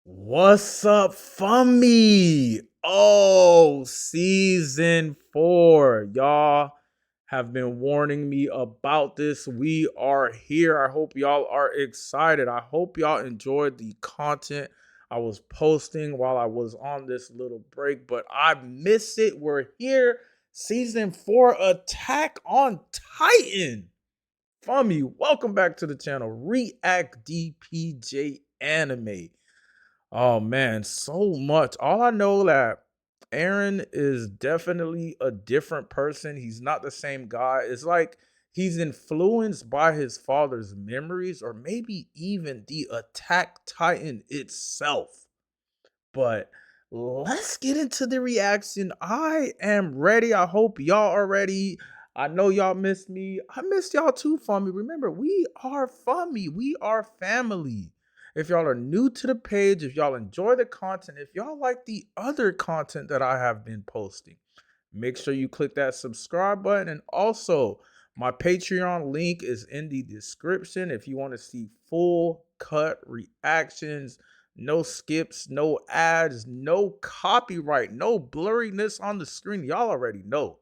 What's up, Fummy? Oh, season 4. Y'all have been warning me about this. We are here. I hope y'all are excited. I hope y'all enjoyed the content I was posting while I was on this little break, but I miss it. We're here. Season 4, Attack on Titan. Fummy, welcome back to the channel. React DPJ Anime. Oh man, so much. All I know that Aaron is definitely a different person. He's not the same guy. It's like he's influenced by his father's memories or maybe even the Attack Titan itself. But let's get into the reaction. I am ready. I hope y'all are ready. I know y'all missed me. I missed y'all too, Fummy. Remember, we are Fummy. We are family. If y'all are new to the page, if y'all enjoy the content, if y'all like the other content that I have been posting, make sure you click that subscribe button. And also, my Patreon link is in the description if you want to see full cut reactions. No skips, no ads, no copyright, no blurriness on the screen. Y'all already know.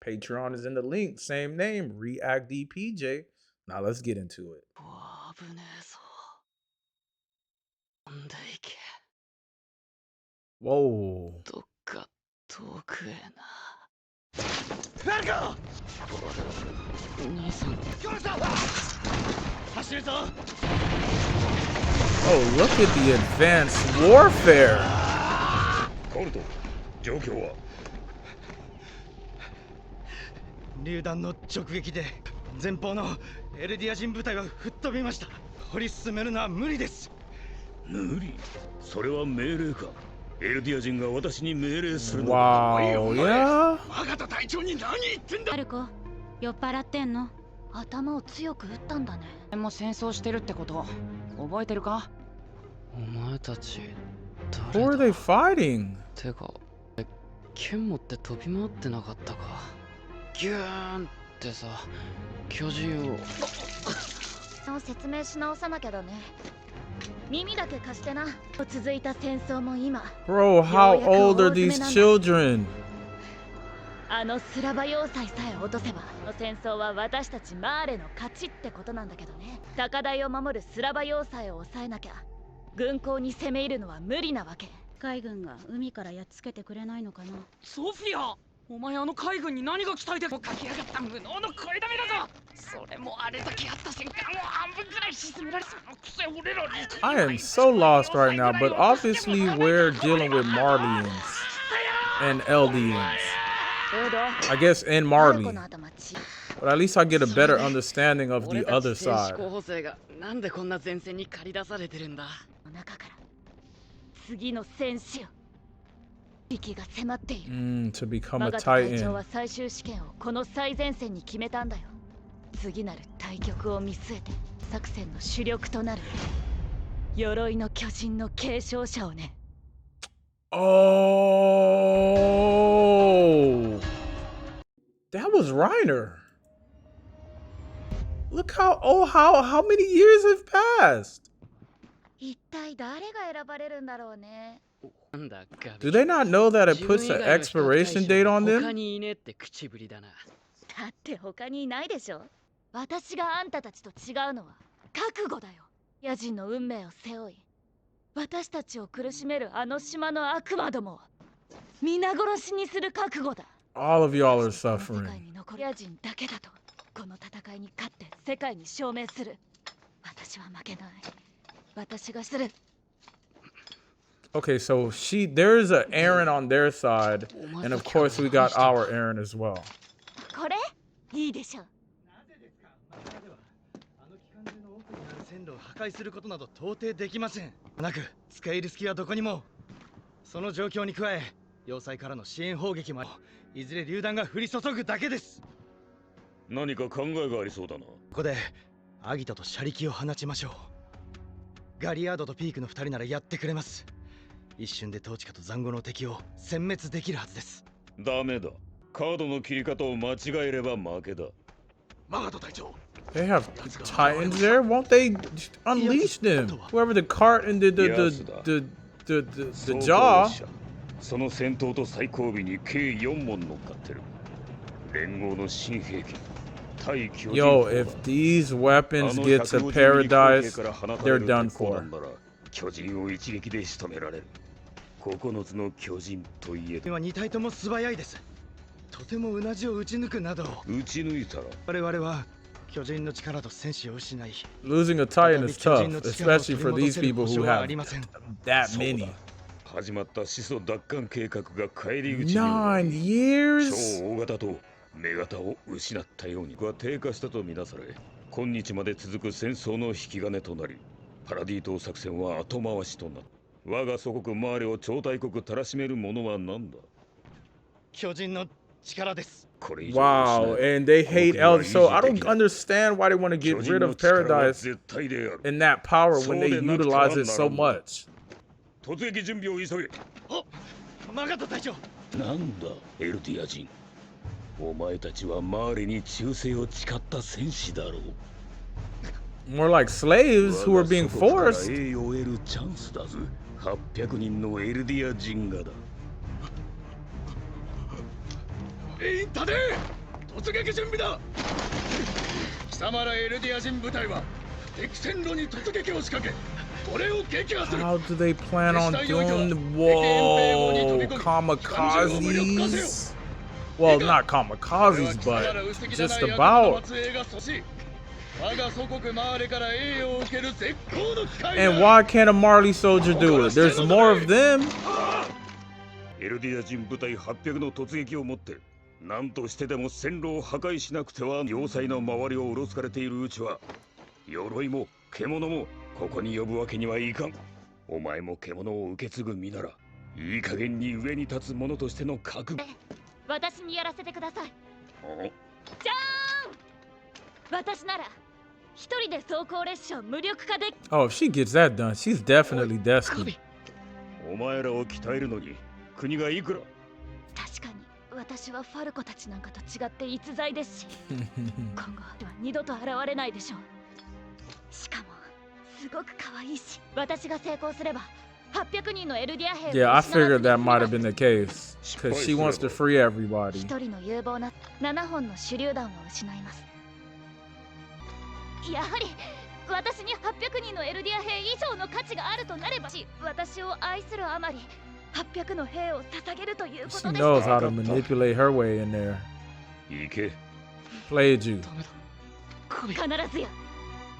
Patreon is in the link. Same name, React DPJ. Now let's get into it. Whoa. Oh, look at the advanced warfare. コルト、状況は榴弾の直撃で前方のエルディア人部隊は吹っ飛びました。掘り進めるのは無理です。無理。それは命令か。エルディア人が私に命令するのだ。Wow, yeah. マガタ隊長に何言ってんだ。マルコ、酔っ払ってんの？頭を強く打ったんだね。でも戦争してるってこと覚えてるか？お前たち Who are they fighting? てか剣持って飛び回ってなかったか？ギューンってさ、巨人を説明し直さなきゃだね。耳だけ貸してな。続いた戦争も今。Bro, how old are these children? あのスラバ要塞さえ落とせば、戦争は私たちマーレの勝ちってことなんだけどね。高台を守るスラバ要塞を抑えなきゃ、軍港に攻め入るのは無理なわけ。海軍が海からやっつけてくれないのかな。ソフィア、お前あの海軍に何が期待でもかけやがった無能の声だめだぞ。それもあれだけやった戦艦を半分くらい沈められそのくせ俺らに。I am so lost right now, but obviously we're dealing with Marlians and Eldians. I guess in Marley. But at least I get a better understanding of the other side. なんでこんな前線に駆り出されてるんだ。中から次の戦士よ。息が迫っている。To become a 隊長 Titan. は最終試験をこの最前線に決めたんだよ。次なる対局を見据えて作戦の主力となる鎧の巨人の継承者をね。Oh, that was Reiner. Look how how many years have passed? 一体誰が選ばれるんだろうね。 Do they not know that it puts an expiration date on 他 them? にいねえって口ぶりだな。だって他にいないでしょ。私があんたたちと違うのは覚悟だよ。野人の運命を背負い、私たちを苦しめるあの島の悪魔どもを皆殺しにする覚悟だ。 All of y'all are 世界 suffering. に残る野人だけだとこの戦いに勝って世界に証明する。私は負けない。私がする。 Okay, so there's a Aaron on their side, and of course we got our Aaron as well. これいいでしょ。線路を破壊することなど到底できません。なく使える隙はどこにも。その状況に加え、要塞からの支援砲撃もいずれ榴弾が降り注ぐだけです。何か考えがありそうだな。ここでアギトと車力を放ちましょう。ガリアードとピークの2人ならやってくれます。一瞬でトーチカと残壕の敵を殲滅できるはずです。ダメだ。カードの切り方を間違えれば負けだ。マガト隊長、They have titans there. Won't they unleash them? Whoever the cart and the jaw. その戦闘と最後尾に計4門乗っかってる。連合の新兵器。対巨人 Yo, if these weapons get to paradise, they're done for. 巨人を一撃で仕留められる。9つの巨人といえど。2体とも素早いです。とてもうなじを打ち抜くなど。打ち抜いたら。我々は巨人の力と戦士を失い。Losing a titan is tough, especially for these people who have that many. 始まった始祖奪還計画が返り討ちに。9 years? 超大型と目型を失ったようには低下したとみなされ、今日まで続く戦争の引き金となり、パラディ島作戦は後回しとなる。我が祖国マーレを超大国たらしめるものは何だ？巨人の力です。Wow, and they hate Elder. So I don't understand why they want to get rid of Paradise and that power when they utilize it so much. 突撃準備を急げ。あ、マガタ隊長。なんだ、エルディア人。お前たちはマーレに忠誠を誓った戦士だろう。More like slaves who are being forced. 栄誉を得るチャンスだぞ。800人のエルディア人がだ。インタで突撃準備だ。貴様らエルディア人部隊は敵戦路に突撃を仕掛け、これを撃破する。 How do they plan on doing? Whoa, kamikazes? Well, not kamikazes, but just about. And why can't a Marley soldier do it? There's more of them. エルディア人部隊800の突撃をもって、何としてでも線路を破壊しなくては要塞の周りをうろつかれているうちは、鎧も獣もここに呼ぶわけにはいかん。お前も獣を受け継ぐ身なら、いい加減に上に立つ者としての覚悟。私にやらせてください。じゃーん。私なら一人で走行列車を無力化で。Oh, if she gets that done, she's definitely destined. お前らを鍛えるのに国がいくら。確かに私はファルコたちなんかと違って逸材ですし、今後は二度と現れないでしょう。しかもすごく可愛いし、私が成功すれば800人のエルディア兵を。 Yeah, I figured that might have been the case because she wants to free everybody. 一人の有望な7本の手榴弾を失います。やはり私に800人のエルディア兵以上の価値があるとなれば、私を愛するあまり800の兵を捧げるということです。 She knows how to manipulate her way in there. 行け。 Played you. 必ずや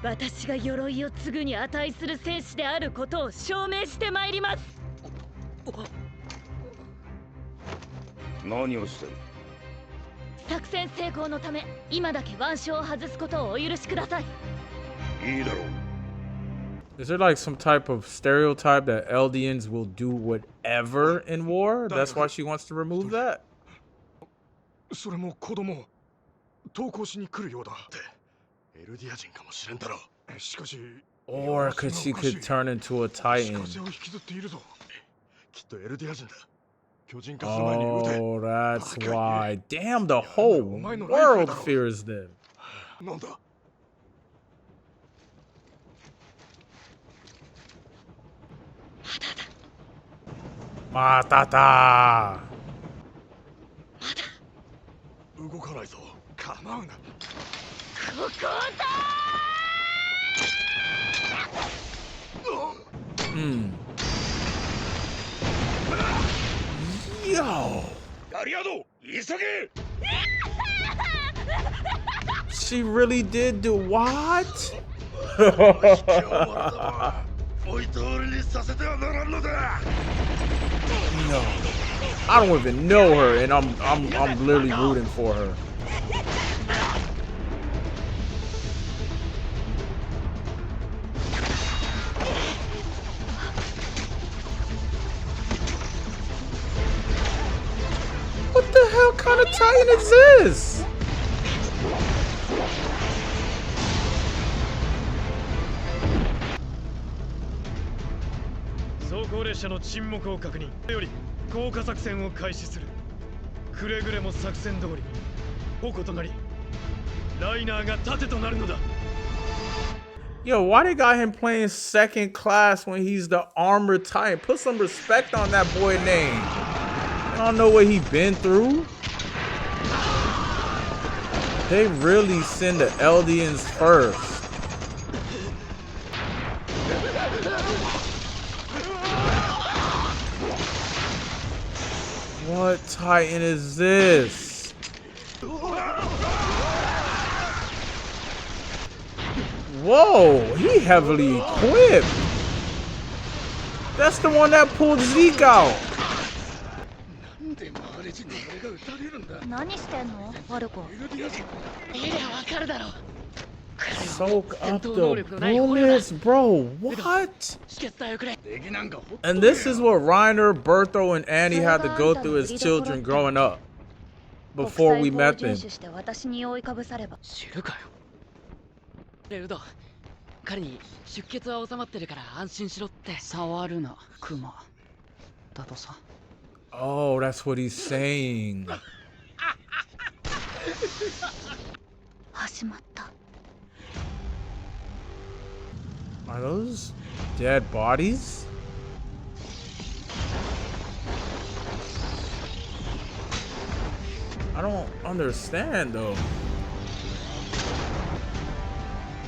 私が鎧を継ぐに値する戦士であることを証明してまいります。何をしてる？作戦成功のため今だけ腕章を外すことをお許しください。いいだろう。 Is there like some type of stereotype that Eldians will do whatever in war? That's why she wants to remove that? それも子供投稿しに来るようだって。エルディア人かもしれんだろう。しかし Or could she could turn into a titan? 風を引きずっているぞ。きっとエルディア人だ。巨人化する前に撃て。 Oh, that's why. Damn, the whole world fears them. なんだ。Matata. 動かないぞ。構うな。ここだ。Yo. ガリアド、急げ。She really did do what? 追い通りにさせてはならんのだ。 No. I don't even know her and I'm literally rooting for her. What the hell kind of titan is this? 走行列車の沈黙を確認より降下作戦を開始する。くれぐれも作戦通り矛となりライナーが盾となるのだ。 Yo, why they got him playing second class when he's the armored titan? Put some respect on that boy name. I don't know what he been through. They really send the Eldians first. What titan is this? Whoa, he heavily equipped. That's the one that pulled Zeke out. 何してんのワルコ。いりゃわかるだろう。 Soak up the bullets, bro. What? 止血剤をくれ。 And this is what Reiner, Bertho, and Annie had to go through as children growing up before we met them. 私に覆いかぶされば。知るかよ。レウド、彼に出血は収まってるから安心しろって。触るな、クマ。だとさ。 Oh, that's what he's saying. 始まった。 Are those dead bodies? I don't understand though.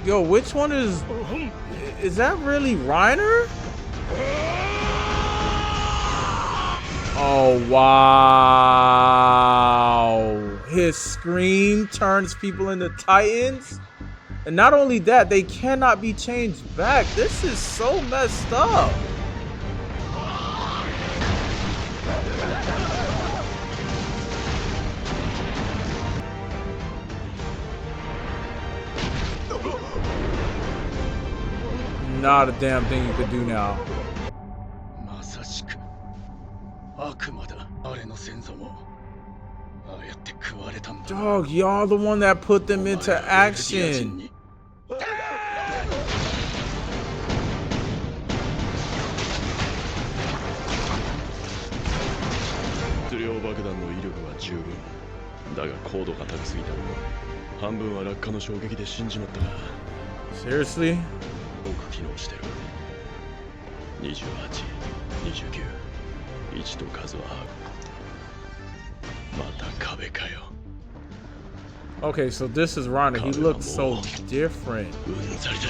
Yo, which one is that really Reiner? Oh wow. His scream turns people into titans? And not only that, they cannot be changed back. This is so messed up. Not a damn thing you could do now. まさしく悪魔だ。あれの先祖もああやって食われたんだ。 Dog, y'all the one that put them into action. 質量爆弾の威力は十分だが高度が高すぎた。半分は落下の衝撃で死んじまったが Seriously? よく機能してる。28、29、1と数はまた壁かよ。 Okay, so this is Reiner. He looks so different. うんざりだ。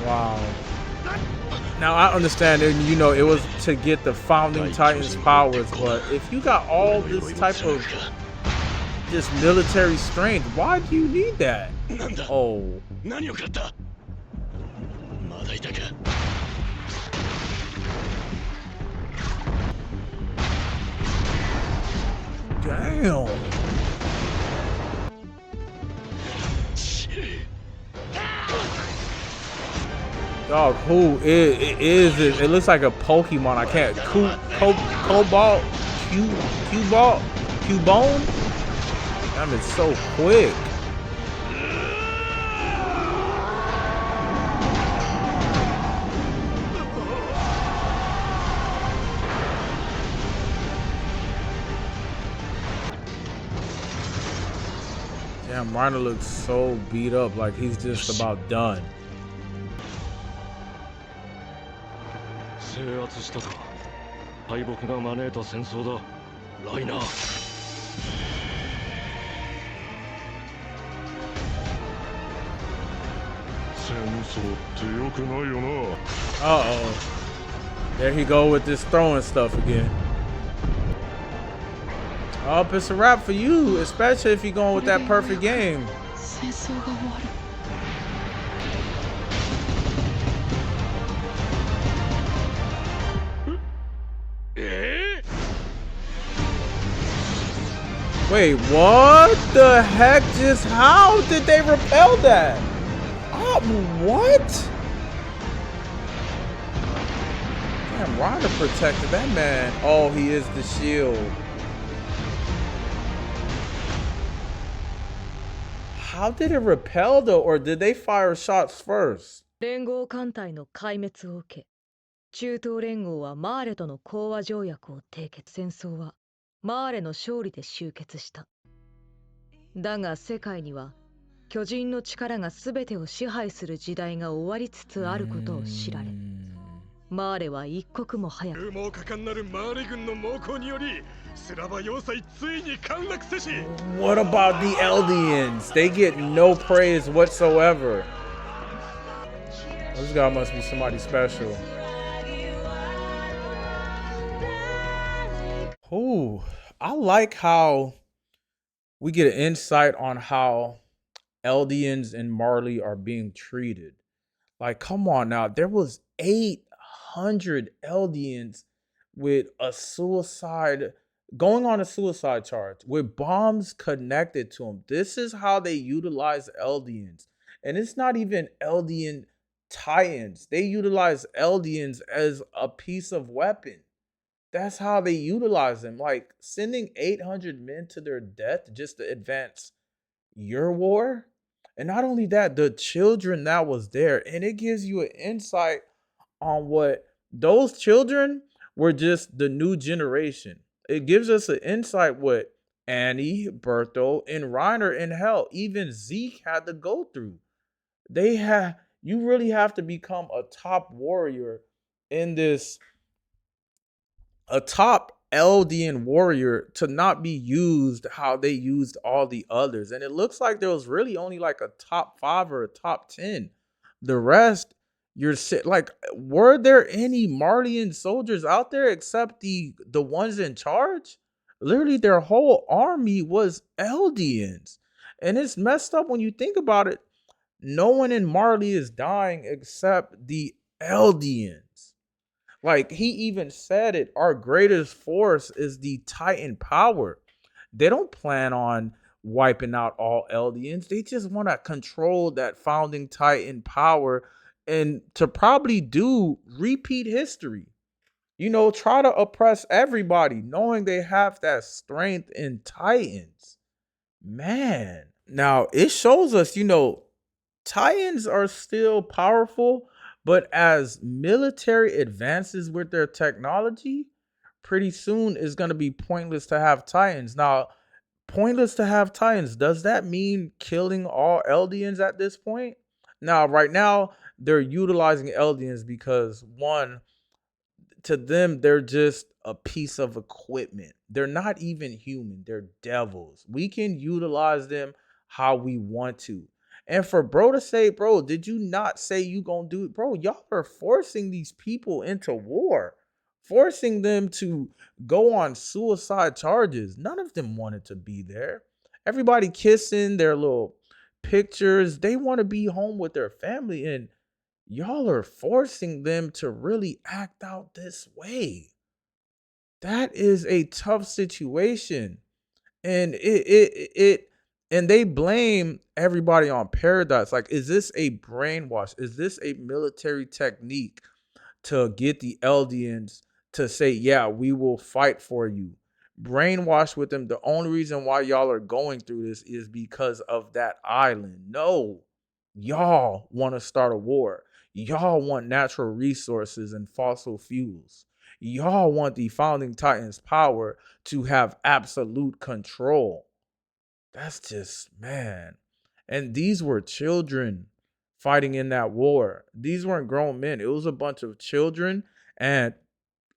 Wow. Now I understand that, you know, it was to get the founding titans powers, but if you got all this type of just military strength, why do you need that? Oh. 何を食らった？まだいたか。 Damn. Dog, who is it? It looks like a Pokemon. I can't. Cobalt? Cubone? Damn, it's so quick. Damn, Reiner looks so beat up, like he's just about done. 制圧したか。敗北が招いた戦争だ。ライナー。戦争って良くないよな。Uh-oh. There he go with this throwing stuff again. Oh, it's a wrap for you, especially if you're going with that perfect game. 戦争が終わる。 Wait, what the heck? Just how did they repel that? Oh, what? Damn, Reiner protected that man. Oh, he is the shield. How did it repel though, or did they fire shots first? 連合艦隊の壊滅を受け、中東連合はマーレとの講和条約を締結。戦争はマーレの勝利で終結した。だが世界には巨人の力が全てを支配する時代が終わりつつあることを知られ、マーレは一刻も早く勇猛果敢なるマーレ軍の猛攻によりスラバ要塞ついに陥落せし。 What about the Eldians? They get no praise whatsoever. This guy must be somebody special. Ooh, I like how we get an insight on how Eldians and Marley are being treated. Like, come on now. There was 800 Eldians with a suicide, going on a suicide charge with bombs connected to them. This is how they utilize Eldians. And it's not even Eldian Titans. They utilize Eldians as a piece of weapon. That's how they utilize them. Like sending 800 men to their death just to advance your war. And not only that, the children that was there. And it gives you an insight on what those children were, just the new generation. It gives us an insight what Annie, Bertho, and Reiner, and hell, even Zeke had to go through. You really have to become a top warrior in this, a top Eldian warrior, to not be used how they used all the others. And it looks like there was really only like a top 5 or a top 10. The rest, like, were there any Marleyan soldiers out there except the ones in charge? Literally their whole army was Eldians. And it's messed up when you think about it. No one in Marley is dying except the Eldians. Like, he even said it, our greatest force is the Titan power. They don't plan on wiping out all Eldians. They just want to control that founding Titan power and to probably do repeat history. You know, try to oppress everybody, knowing they have that strength in Titans. Man. Now, it shows us, you know, Titans are still powerful, but as military advances with their technology, pretty soon it's going to be pointless to have Titans. Now, pointless to have Titans, does that mean killing all Eldians at this point? Now, right now, they're utilizing Eldians because, one, to them, they're just a piece of equipment. They're not even human. They're devils. We can utilize them how we want to. And for bro to say, bro, did you not say you gonna do it? Bro, y'all are forcing these people into war, forcing them to go on suicide charges. None of them wanted to be there. Everybody kissing their little pictures. They want to be home with their family, and y'all are forcing them to really act out this way. That is a tough situation. And and they blame everybody on Paradise. Like, is this a brainwash? Is this a military technique to get the Eldians to say, yeah, we will fight for you? Brainwash with them. The only reason why y'all are going through this is because of that island. No, y'all want to start a war. Y'all want natural resources and fossil fuels. Y'all want the founding Titans' power to have absolute control. That's just, man. And these were children fighting in that war. These weren't grown men. It was a bunch of children and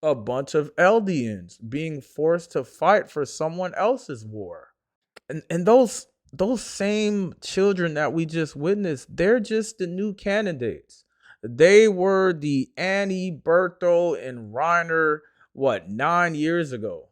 a bunch of Eldians being forced to fight for someone else's war. And those same children that we just witnessed, they're just the new candidates. They were the Annie, Bertho, and Reiner, 9 years ago.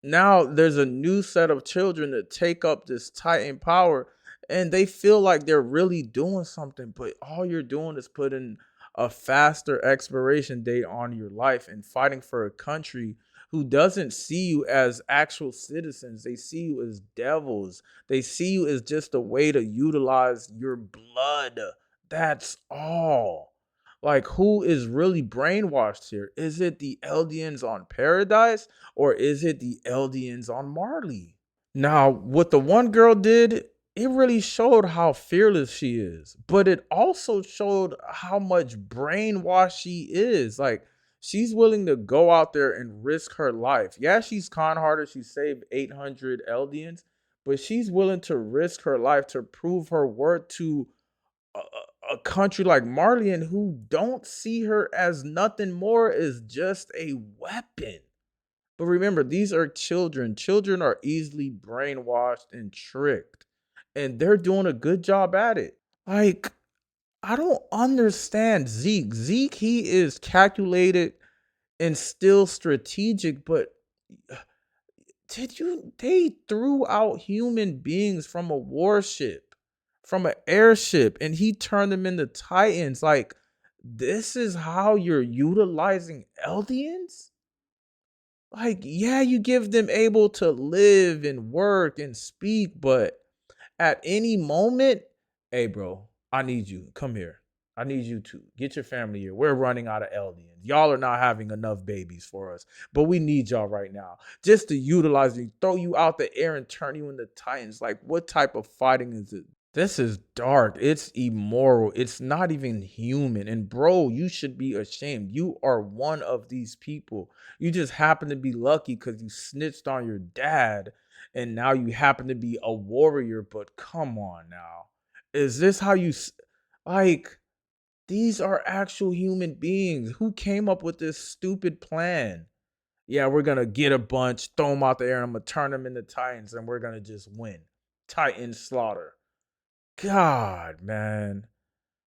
Now there's a new set of children that take up this Titan power, and they feel like they're really doing something, but all you're doing is putting a faster expiration date on your life and fighting for a country who doesn't see you as actual citizens. They see you as devils. They see you as just a way to utilize your blood. That's all. Like, who is really brainwashed here? Is it the Eldians on Paradise, or is it the Eldians on Marley? Now, what the one girl did, it really showed how fearless she is, but it also showed how much brainwashed she is. Like, she's willing to go out there and risk her life. Yeah, she's con-hearted. She saved 800 Eldians, but she's willing to risk her life to prove her worth to a country like Marlian, who don't see her as nothing more as just a weapon. But remember, these are children. Children are easily brainwashed and tricked, and they're doing a good job at it. Like, I don't understand Zeke. Zeke, he is calculated and still strategic, but they threw out human beings from a warship, from an airship, and he turned them into Titans. Like, this is how you're utilizing Eldians? Like, yeah, you give them able to live and work and speak, but at any moment, hey, bro, I need you. Come here. I need you to get your family here. We're running out of Eldians. Y'all are not having enough babies for us, but we need y'all right now just to utilize you, throw you out the air and turn you into Titans. Like, what type of fighting is it? This is dark. It's immoral. It's not even human. And bro, you should be ashamed. You are one of these people. You just happen to be lucky because you snitched on your dad and now you happen to be a warrior. But come on now. Is this how like, these are actual human beings. Who came up with this stupid plan? Yeah, we're going to get a bunch, throw them out the air, and I'm going to turn them into Titans and we're going to just win. Titan slaughter. God, man.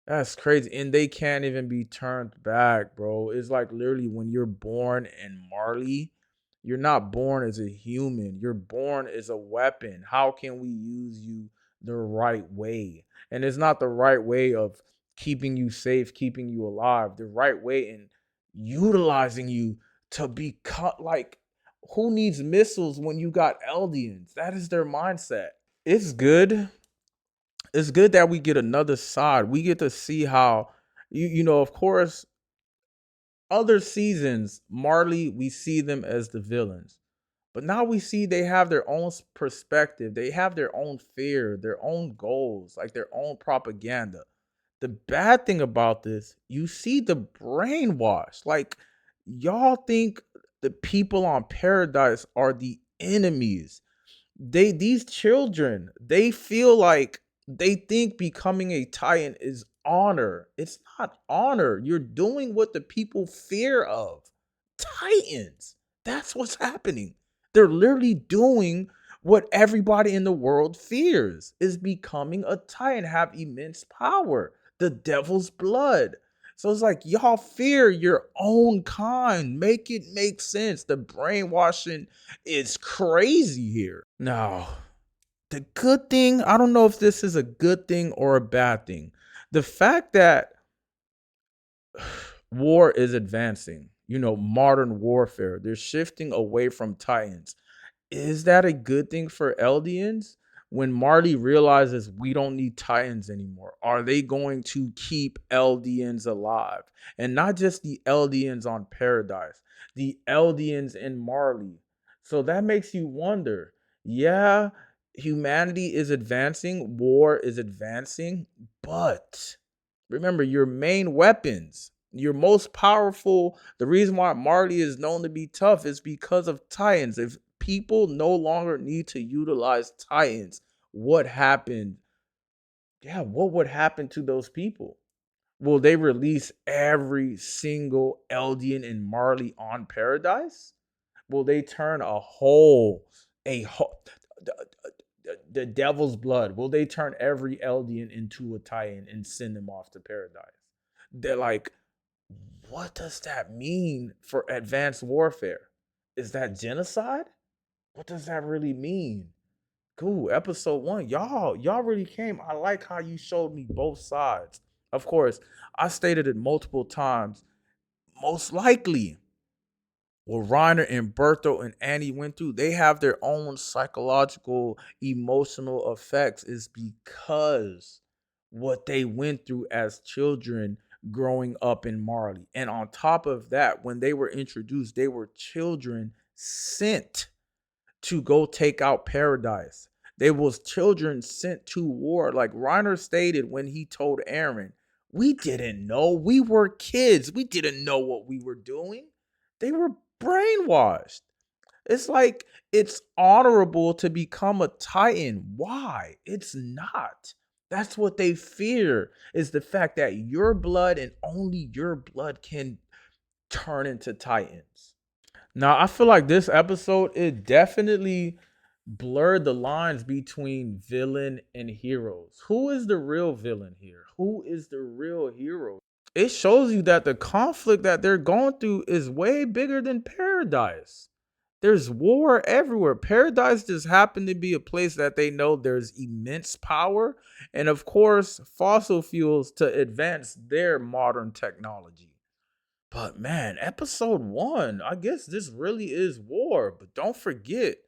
That's crazy. And they can't even be turned back, bro. It's like literally when you're born in Marley, you're not born as a human. You're born as a weapon. How can we use you the right way? And it's not the right way of keeping you safe, keeping you alive. The right way in utilizing you to be cut. Like, who needs missiles when you got Eldians? That is their mindset. It's good. It's good that we get another side. We get to see how of course, other seasons, Marley, we see them as the villains. But now we see they have their own perspective. They have their own fear, their own goals, like their own propaganda. The bad thing about this, you see the brainwash. Like, y'all think the people on Paradise are the enemies. These children, they feel like they think becoming a Titan is honor. It's not honor. You're doing what the people fear of. Titans. That's what's happening. They're literally doing what everybody in the world fears, is becoming a Titan, have immense power, the devil's blood. So it's like, y'all fear your own kind. Make it make sense. The brainwashing is crazy here. Now, the good thing, I don't know if this is a good thing or a bad thing. The fact that war is advancing, modern warfare, they're shifting away from Titans. Is that a good thing for Eldians? When Marley realizes we don't need Titans anymore, are they going to keep Eldians alive? And not just the Eldians on Paradise, the Eldians in Marley. So that makes you wonder. Yeah, humanity is advancing, war is advancing, but remember, your main weapons, your most powerful, the reason why Marley is known to be tough is because of Titans. If people no longer need to utilize Titans, what happened? Yeah, what would happen to those people? Will they release every single Eldian in Marley on Paradise? Will they turn the devil's blood? Will they turn every Eldian into a Titan and send them off to Paradise? They're like, what does that mean for advanced warfare? Is that genocide? What does that really mean? Cool. Episode 1. Y'all really came. I like how you showed me both sides. Of course, I stated it multiple times. Most likely, what Reiner and Berto and Annie went through, they have their own psychological, emotional effects, is because what they went through as children growing up in Marley. And on top of that, when they were introduced, they were children sent to go take out Paradise. They was children sent to war. Like Reiner stated when he told Aaron, we didn't know. We were kids. We didn't know what we were doing. They were brainwashed. It's like it's honorable to become a Titan. Why? It's not. That's what they fear, is the fact that your blood and only your blood can turn into Titans. Now, I feel like this episode, it definitely blurred the lines between villain and heroes. Who is the real villain here? Who is the real hero? It shows you that the conflict that they're going through is way bigger than Paradise. There's war everywhere. Paradise just happened to be a place that they know there's immense power and, of course, fossil fuels to advance their modern technology. But man, episode 1, I guess this really is war. But don't forget,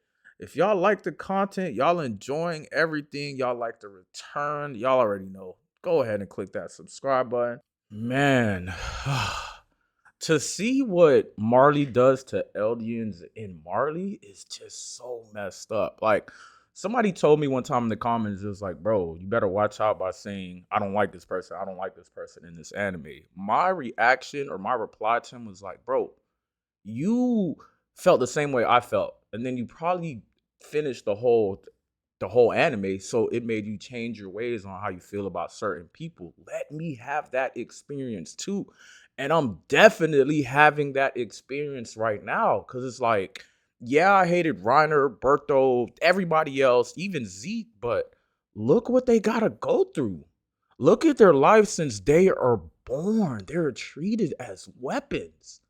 if y'all like the content, y'all enjoying everything, y'all like the return, y'all already know. Go ahead and click that subscribe button. Man, to see what Marley does to Eldians in Marley is just so messed up. Like, somebody told me one time in the comments, it was like, bro, you better watch out by saying, I don't like this person, I don't like this person in this anime. My reaction or my reply to him was like, bro, you felt the same way I felt. And then you probably finished the whole anime, so it made you change your ways on how you feel about certain people. Let me have that experience too. And I'm definitely having that experience right now, because it's like, yeah, I hated Reiner, Bertho, everybody else, even Zeke, but look what they gotta go through. Look at their life since they are born. They're treated as weapons.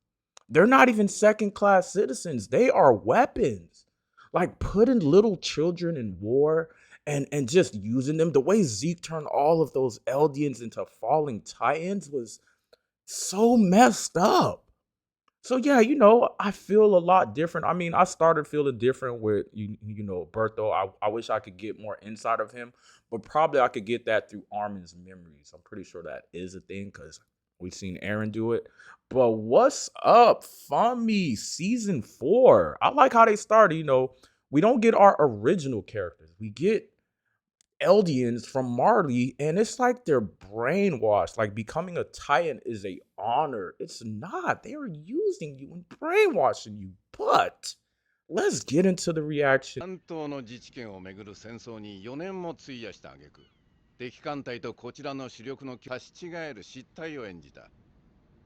They're not even second-class citizens. They are weapons. Like putting little children in war and just using them. The way Zeke turned all of those Eldians into falling Titans was so messed up. So yeah, I feel a lot different. I mean, I started feeling different with Bertho. I wish I could get more inside of him, but probably I could get that through Armin's memories. I'm pretty sure that is a thing because we've seen Aaron do it. But what's up, Fummy season 4? I like how they started. We don't get our original characters. We get Eldians from Marley, and it's like they're brainwashed. Like becoming a Titan is a honor. It's not. They are using you and brainwashing you. But let's get into the reaction. 関東の自治権をめぐる戦争に4年も費やした挙句、敵艦隊とこちらの主力の差し違える失態を演じた。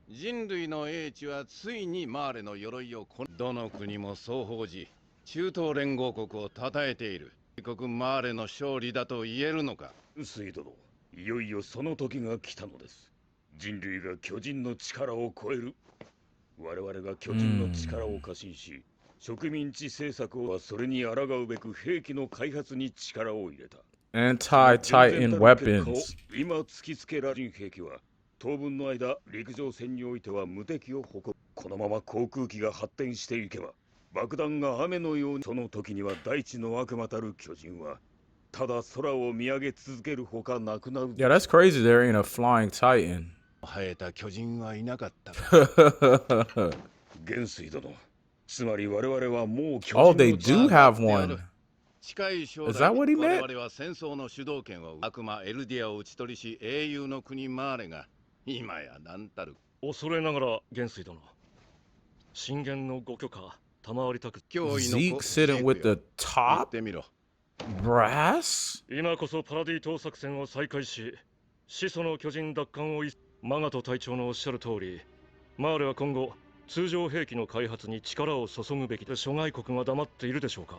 人類の英知はついにマーレの鎧をどの国も総報じ、中東連合国を称えている。国マーレの勝利だと言えるのか。水殿、いよいよその時が来たのです。人類が巨人の力を超える。我々が巨人の力を過信し、植民地政策はそれに抗うべく兵器の開発に力を入れた。Anti-Titan weapons. 今突きつけられる兵器は当分の間陸上戦においては無敵を誇る。このまま航空機が発展していけば爆弾が雨のように、その時には大地の悪魔たる巨人はただ空を見上げ続けるほかなくなる。Yeah, that's crazy. There ain't a flying Titan. 生えた巨人はいなかった。元帥殿、つまり我々はもう巨人 Oh, they do have one. 近い将来、 Is that what he meant? 我々は戦争の主導権を悪魔エルディアを討ち取りし、英雄の国マーレが今や何たる。恐れながら元帥殿、進言のご許可。Zeke sitting with the top brass? 今こそパラディ島作戦を再開し、始祖の巨人奪還をマガト隊長のおっしゃる通り、マーレは今後通常兵器の開発に力を注ぐべきで、諸外国が黙っているでしょうか。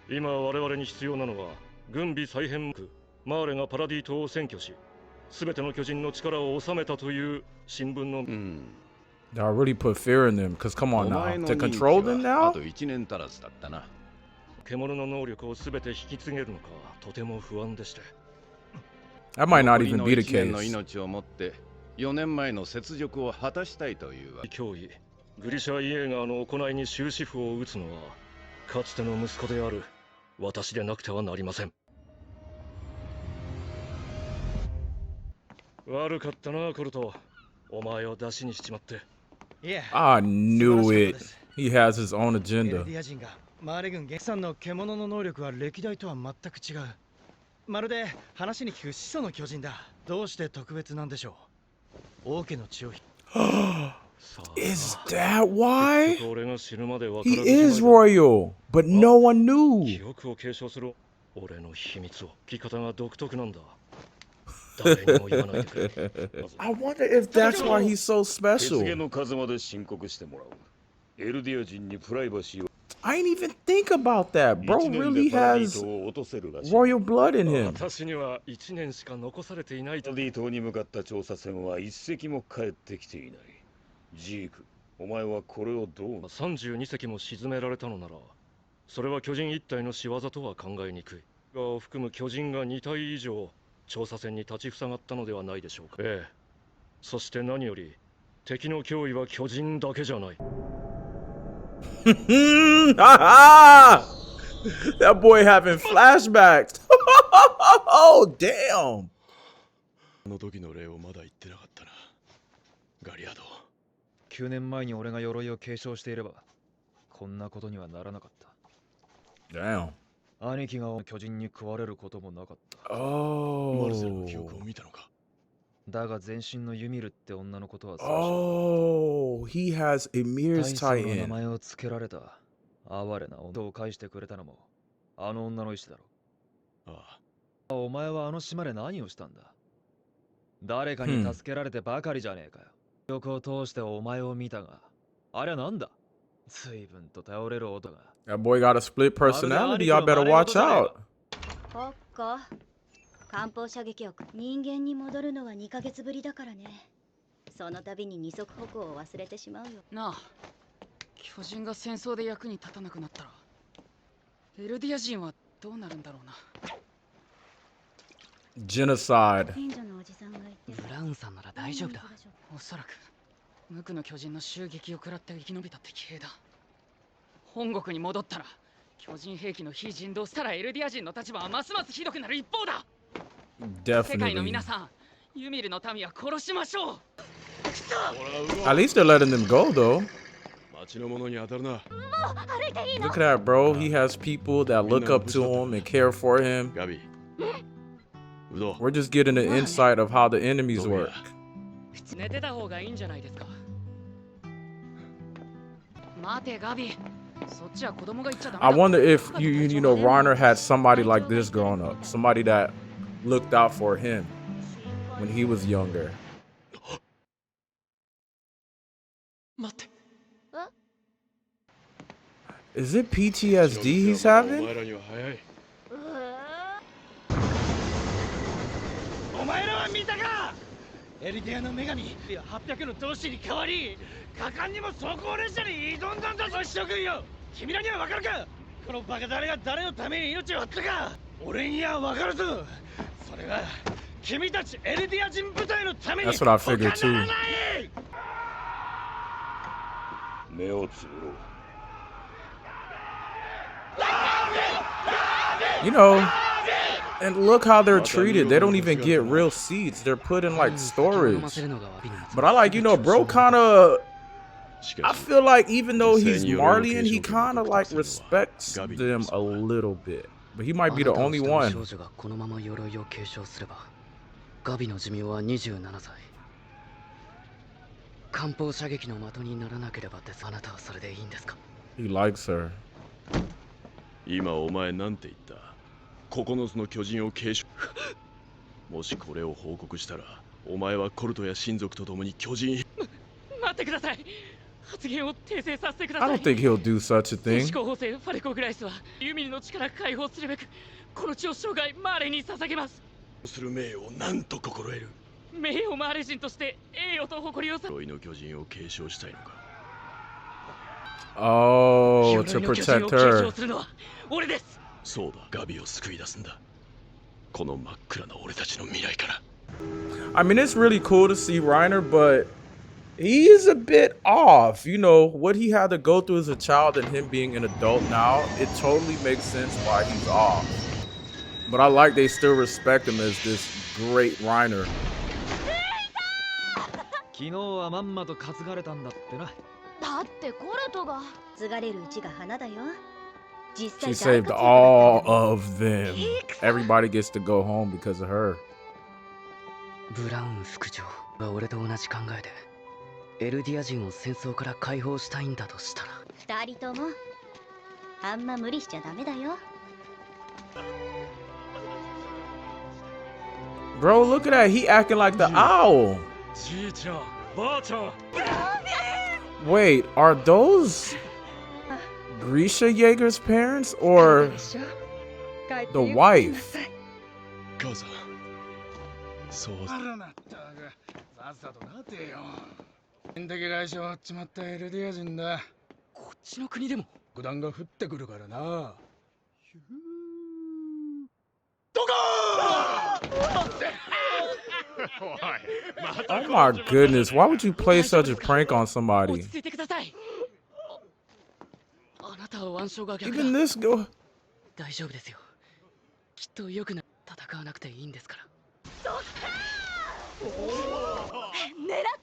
今我々に必要なのは軍備再編目、マーレがパラディ島を占拠し、すべての巨人の力を収めたという新聞の。Y'all really put fear in them, because come on now, to control them now? 獣の能力をすべて引き継げるのか、とても不安でして。That might not even be the case. 4年前の雪辱を果たしたいという脅威、グリシャ・イエーガーの行いに終止符を打つのは、かつての息子である私でなくてはなりません。悪かったな、コルト。お前を出しにしちまって。I knew it. He has his own agenda. マーレ軍元さんの獣の能力は歴代とは全く違う。まるで話に聞く始祖の巨人だ。どうして特別なんでしょう。王家の血を Is that why? 俺が死ぬまで分 He からずじまい is だ royal, but no one 記 knew. 憶を継承する俺の秘密を聞き方が独特なんだ誰にも言わないでくれ I wonder if that's why he's so 血芸 special. の数まで申告してもらう。エルディア人にプライバシーを I didn't even think about that. Bro 1年 really でパラディ has 島を落とせるらしい。 royal blood in him. 私には1年しか残されていないとパラディ島に向かった調査船は一隻も帰ってきていない。ジーク、お前はこれをどう32隻も沈められたのならそれは巨人一体の仕業とは考えにくいがを含む巨人が2体以上調査船に立ちふさがったのではないでしょうか。ええ、そして何より敵の脅威は巨人だけじゃない。That boy having flashbacks. Oh, damn. あの時の礼をまだ言ってなかったな。ガリアード。9年前に俺が鎧を継承していればこんなことにはならなかった。 Damn. 兄貴が巨人に食われることもなかった。マルセルの記 Oh. 憶を見たのか。だが全身のユミルって女のことは最初 Oh, he has 大 Emir's 層の名 Titan. 前を付けられた哀れな女を返してくれたのもあの女の意志だろ。ああ、お前はあの島で何をしたんだ。誰かに助けられてばかりじゃねえかよ。記憶を通してお前を見たがあれはなんだ。随分と頼れる男が。 That boy got a split personality. Y'all better watch out. ポッコ艦砲射撃を人間に戻るのは2ヶ月ぶりだからね。その度に二足歩行を忘れてしまうよ。なあ、巨人が戦争で役に立たなくなったらエルディア人はどうなるんだろうな。 Genocide. 近所のおじさんが言ってブラウンさんなら大丈夫だ。おそらく無垢の巨人の襲撃を食らって生き延びたって騎兵だ。本国に戻ったら巨人兵器の非人道したらエルディア人の立場はますますひどくなる一方だ。世界の Definitely. 皆さん、ユミルの民は殺しましょう。 At least they're letting them go, though. 町の者に当たるな。 Look at that, bro. He has people that look up to him and care for him. ガビ。ウド。 We're just getting the insight of how the enemies work. 寝てた方がいいんじゃないですか。待てガビ、そっちは子供が言っちゃダメだ。 I wonder if you know Reiner had somebody like this growing up, somebody that looked out for him when he was younger. 待って。 Is it PTSD he's お having? 前らには早い。お前らは見たか。エルディアの女神800の闘士に代わり果敢にも装甲列車に挑んだんだぞ。諸君よ、君らには分かるか。このバカ誰が誰のために命を張ったか。俺には分かるぞ。それは君たちエルディア人部隊のために That's what I figured too. 他ならない。目をつぶろう。 You know, and look how they're treated. They don't even get real seats. They're put in like storage. But I like, you know, bro kind of, し I かし、 feel like even though he's Marleyan, he kind of like respects them a little bit. But he might be the only one. 少女がこのまま鎧を継承すれば、ガビの寿命は27歳。艦砲射撃の的にならなければです。あなたはそれでいいんですか。 He likes her. 今お前なんて言った。9つの巨人を継承。もしこれを報告したら、お前はコルトや親族と共に巨人。待ってください。発言を訂正させてくだ I さい。 don't think he'll do such a 天 thing. 使候補生ファレコグライスはユミルの力解放するべくこの血を生涯マーレに捧げます。する命を何と心得る。名誉マーレ人として栄誉と誇りをさ。鎧の巨人を継承したいのか。 Oh, to 鎧の巨人 protect を継 her. 承するのは俺です。そうだ、ガビを救い出すんだ。この真っ暗な俺たちの未来から。 I mean, it's really cool to see Reiner, but he is a bit off. You know, what he had to go through as a child and him being an adult now, it totally makes sense why he's off. But I like they still respect him as this great Reiner. 昨日はまんまと担がれたんだってな。だってコルトが継がれるうちが花だよ。She saved all of them. Everybody gets to go home because of her. ブラウン副長は俺と同じ考えでエルディア人を戦争から解放したいんだとしたら二人ともあんま無理しちゃダメだよ。 Bro, look at that. He acting like the owl. じいちゃんばあちゃん Wait, are those Grisha Yeager's parents or the wife? 母さん、そうあらまったく、さっさとなってよ。天敵来所っちまったエルディア人だ。こっちの国でも爆弾が降ってくるからな。Oh my goodness, why would you play such a prank on somebody? 落ち着いてください。あなたは腕章が逆だ。 Even this go. 大丈夫ですよ。きっと良くな戦わなくていいんですから。狙っ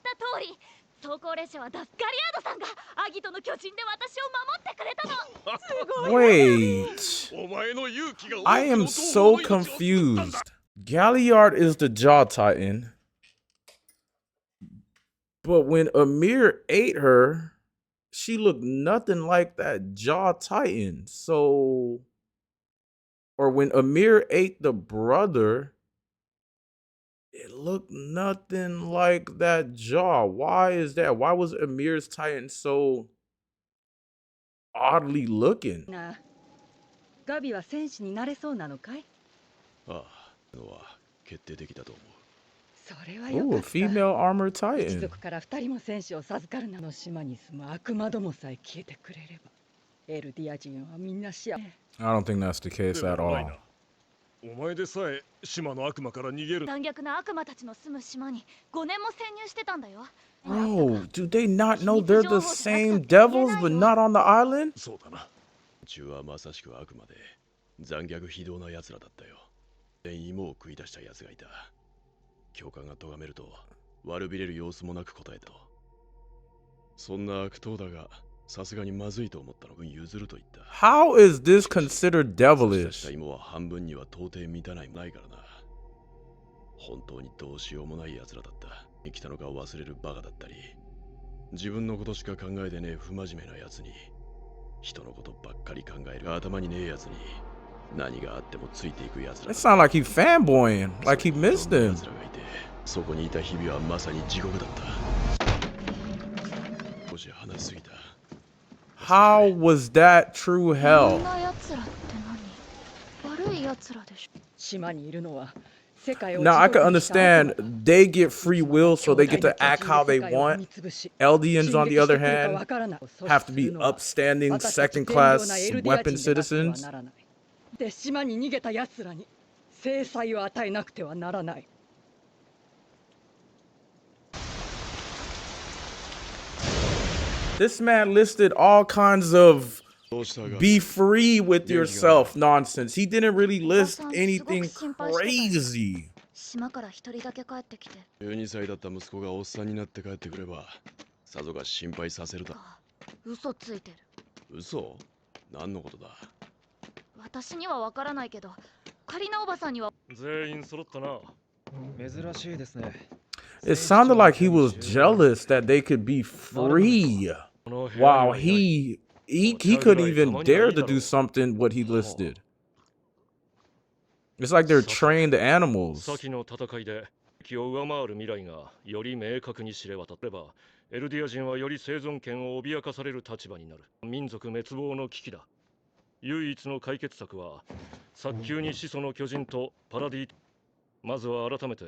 た通り装甲列車はダスガリアードさんがアギトの巨人で私を守ってくれたの。すごい。 Wait. お前の勇気が I am so confused. Galliard is the Jaw Titan. But when Amir ate her, she looked nothing like that Jaw Titan. So, or when Amir ate the brother, it looked nothing like that Jaw. Why is that? Why was Amir's Titan so oddly looking? なあ、ガビは戦士になれそうなのかい？ああ、のは決定的だと思う。それはよ Ooh, か a った。 female armor 一 Titan. 族から二人も戦士を授かるなの島に住む悪魔どもさえ消えてくれれば、エルディア人はみんな幸せ。 I don't think that's the case at all. お前でさえ島の悪魔から逃げる。残虐な悪魔たちの住む島に5年も潜入してたんだよ。 Bro, do they not know they're the same devils but not on the island? そうだな。中はまさしく悪魔で残虐非道な奴らだったよ。芋を食い出した奴がいた。教官が咎めると悪びれる様子もなく答えたと。そんな悪党だがさすがにまずいと思ったの分譲ると言った。 How is this considered 差し devilish? した芋は半分には到底満たないからな。本当にどうしようもない奴らだった。生きたのか忘れるバカだったり、自分のことしか考えてねえ不真面目な奴に、人のことばっかり考える頭にねえ奴に、何があってもついていく奴ら。 It sounds like he fanboying, like he missed them. 奴らがいて、そこにいた日々はまさに地獄だった。少し話しすぎた。 How was that true こ hell? んな奴らって何？悪い奴らでしょ。島にいるのは世界を Now I can 地獄にした悪 understand 魔。 they get free will, so they get 兄弟 to の巨 act 人 how で they 世界を want. 見つぶし、 Eldians, on the 進撃して other くるか hand, わからない。 have to be upstanding second class weapon citizens. で、島に逃げた奴らに制裁を与えなくてはならない。 This man listed all kinds of どうしたが be free with yourself nonsense. He didn't really list anything crazy. 島から一人だけ帰ってきて。 12歳だった息子がおっさんになって帰ってくれば、さぞか心配させるだ。嘘ついてる。嘘？何のことだ？私にはわからないけど、カリナおばさんには。全員揃ったな。珍しいですね。 It sounded like he was jealous that they could be free. Wow, he couldn't even dare to do something what he listed. It's like they're trained animals. 先の戦いで敵を上回る未来がより明確に知れ渡れば、エルディア人はより生存権を脅かされる立場になる。民族滅亡の危機だ。唯一の解決策は早急に始祖の巨人とパラディ。まずは改めて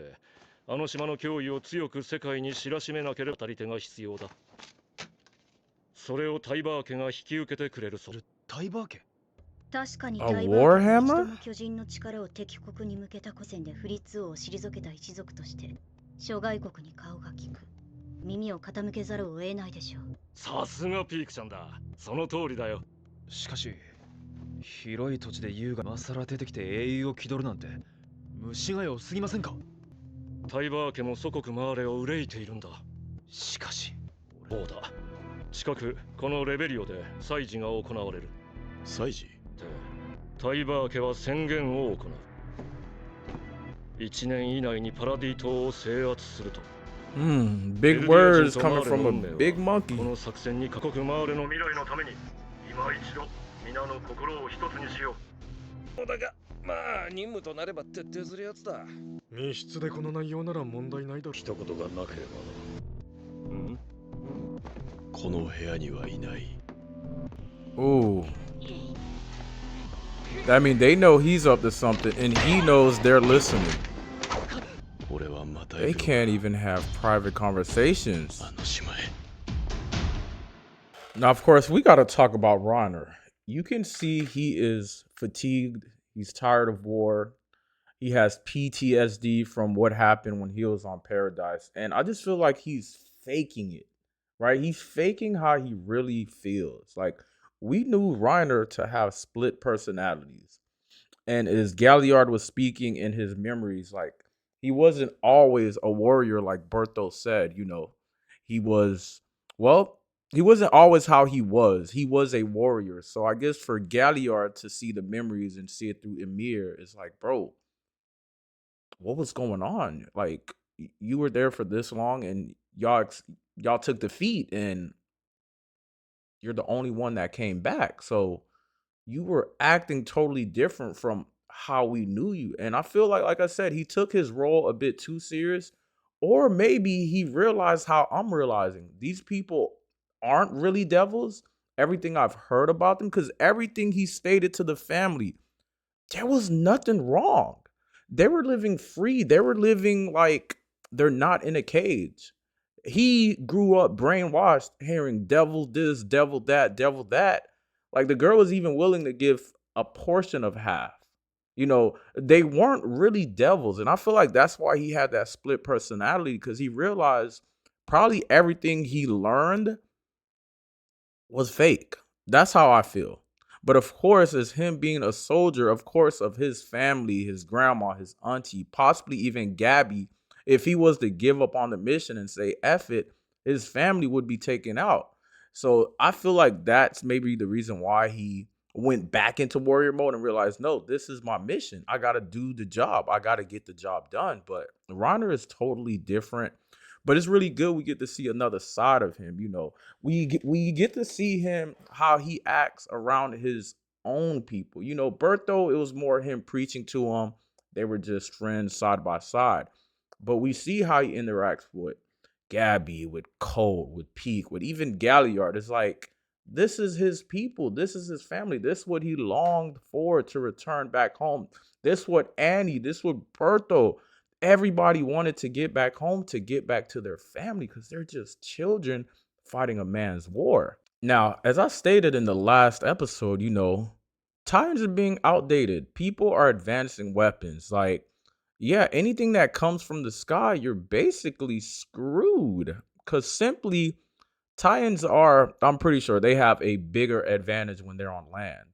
あの島の脅威を強く世界に知らしめなければ足り手が必要だ。それをタイバー家が引き受けてくれるそう。タイバー家？確かに A タイバー家は Warhammer？ 人の巨人の力を敵国に向けた古戦でフリッツ王を退けた一族として諸外国に顔が利く。耳を傾けざるを得ないでしょう。さすがピークちゃんだ。その通りだよ。しかし、広い土地で優がまさら出てきて英雄を気取るなんて、虫が良すぎませんか？タイバー家も祖国マーレを憂いているんだ。しかし、そうだ。近くこのレベリオで祭事が行われる。祭事？タイバー家は宣言を行う。1年以内にパラディ島を制圧すると。Big words coming from a big monkey. この作戦に各国マーレの未来のために今一度皆の心を一つにしよう。だが、まあ任務となれば徹底するやつだ。密室でこの内容なら問題ないだろ。一言がなければな。この部屋にはいない。 Ooh. That means they know he's up to something and he knows they're listening. They can't even have private conversations. Now, of course, we got to talk about Reiner. You can see he is fatigued. He's tired of war. He has PTSD from what happened when he was on Paradise. And I just feel like he's faking it, right? He's faking how he really feels. Like, we knew Reiner to have split personalities. And as Galliard was speaking in his memories, like, he wasn't always a warrior like Bertho said, you know. He wasn't always how he was. He was a warrior. So I guess for Galliard to see the memories and see it through Emir, it's like, bro, what was going on? Like, you were there for this long and y'all took defeat and you're the only one that came back. So you were acting totally different from how we knew you. And I feel like I said, he took his role a bit too serious. Or maybe he realized how I'm realizing. These people aren't really devils. Everything I've heard about them, because everything he stated to the family, there was nothing wrong. They were living free. They were living like they're not in a cage. He grew up brainwashed, hearing devil this, devil that, devil that. Like, the girl was even willing to give a portion of half. You know, they weren't really devils. And I feel like that's why he had that split personality, because he realized probably everything he learned was fake. That's how I feel. But of course, as him being a soldier, of course, of his family, his grandma, his auntie, possibly even Gabby, if he was to give up on the mission and say F it, his family would be taken out. So I feel like that's maybe the reason why he went back into warrior mode and realized, no, this is my mission. I got to do the job. I got to get the job done. But Reiner is totally different. But it's really good we get to see another side of him. You know, we get to see him, how he acts around his own people. You know, Bertho, it was more him preaching to him. They were just friends side by side. But we see how he interacts with Gabby, with Colt, with Peak, with even Galliard. It's like, this is his people. This is his family. This is what he longed for to return back home. This is what Annie, this is what Bertho, everybody wanted to get back home, to get back to their family, because they're just children fighting a man's war. Now, as I stated in the last episode, you know, Titans are being outdated. People are advancing weapons. Like, yeah, anything that comes from the sky, you're basically screwed. Because simply, Titans are, I'm pretty sure they have a bigger advantage when they're on land.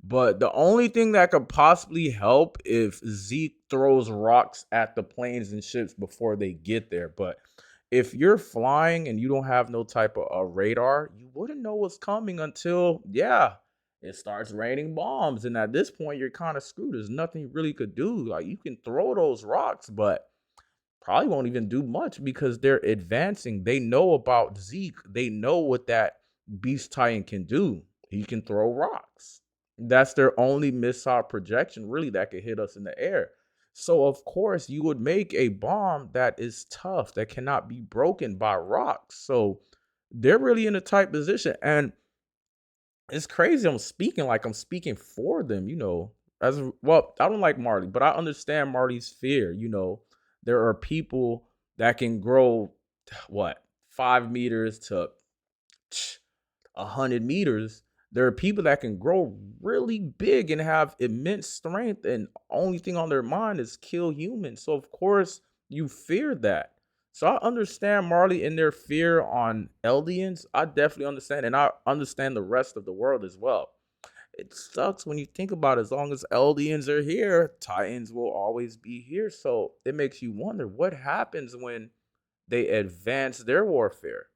But the only thing that could possibly help if Zeke throws rocks at the planes and ships before they get there. But if you're flying and you don't have no type of radar, you wouldn't know what's coming until, yeah, it starts raining bombs. And at this point, you're kind of screwed. There's nothing you really could do. Like, you can throw those rocks, but probably won't even do much because they're advancing. They know about Zeke. They know what that Beast Titan can do. He can throw rocks. That's their only missile projection, really, that could hit us in the air. So, of course, you would make a bomb that is tough, that cannot be broken by rocks. So, they're really in a tight position. And it's crazy. I'm speaking for them, you know. As well, I don't like Marley, but I understand Marley's fear. You know, there are people that can grow 5 meters to 100 meters. There are people that can grow really big and have immense strength, and only thing on their mind is kill humans. So of course you fear that. So I understand Marley and their fear on Eldians. I definitely understand, and I understand the rest of the world as well. It sucks when you think about it. As long as Eldians are here, Titans will always be here. So it makes you wonder what happens when they advance their warfare,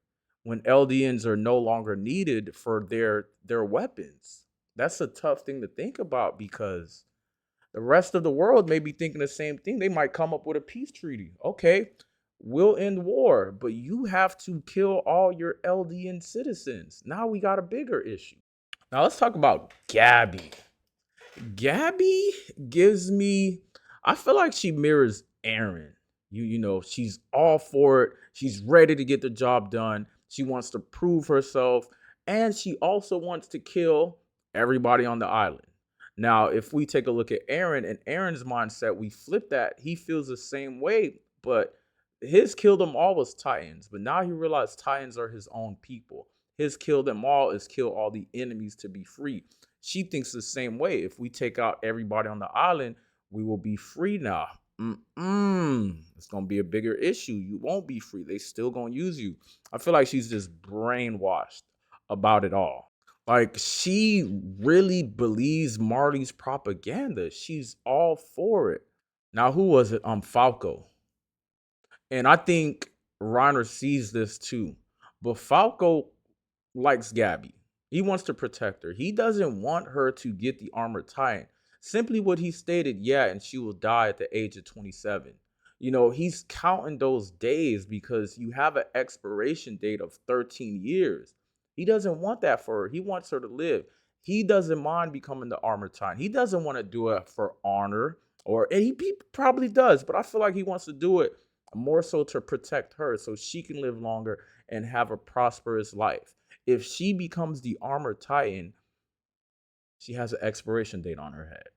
when Eldians are no longer needed for their weapons. That's a tough thing to think about because the rest of the world may be thinking the same thing. They might come up with a peace treaty. Okay, we'll end war, but you have to kill all your Eldian citizens. Now we got a bigger issue. Now let's talk about Gabby. Gabby gives me, I feel like she mirrors Aaron. You know, she's all for it. She's ready to get the job done. She wants to prove herself, and she also wants to kill everybody on the island. Now, if we take a look at Aaron and Aaron's mindset, we flip that. He feels the same way, but his kill them all was Titans. But now he realized Titans are his own people. His kill them all is kill all the enemies to be free. She thinks the same way. If we take out everybody on the island, we will be free now. It's gonna be a bigger issue. You won't be free. They still gonna use you. I feel like she's just brainwashed about it all. Like she really believes Marley's propaganda. She's all for it. Now, who was it? Falco. And I think Reiner sees this too. But Falco likes Gabby. He wants to protect her. He doesn't want her to get the armored titan. Simply what he stated, yeah, and she will die at the age of 27. You know, he's counting those days because you have an expiration date of 13 years. He doesn't want that for her. He wants her to live. He doesn't mind becoming the armored titan. He doesn't want to do it for honor, and he probably does, but I feel like he wants to do it more so to protect her so she can live longer and have a prosperous life. If she becomes the armored titan, she has an expiration date on her head.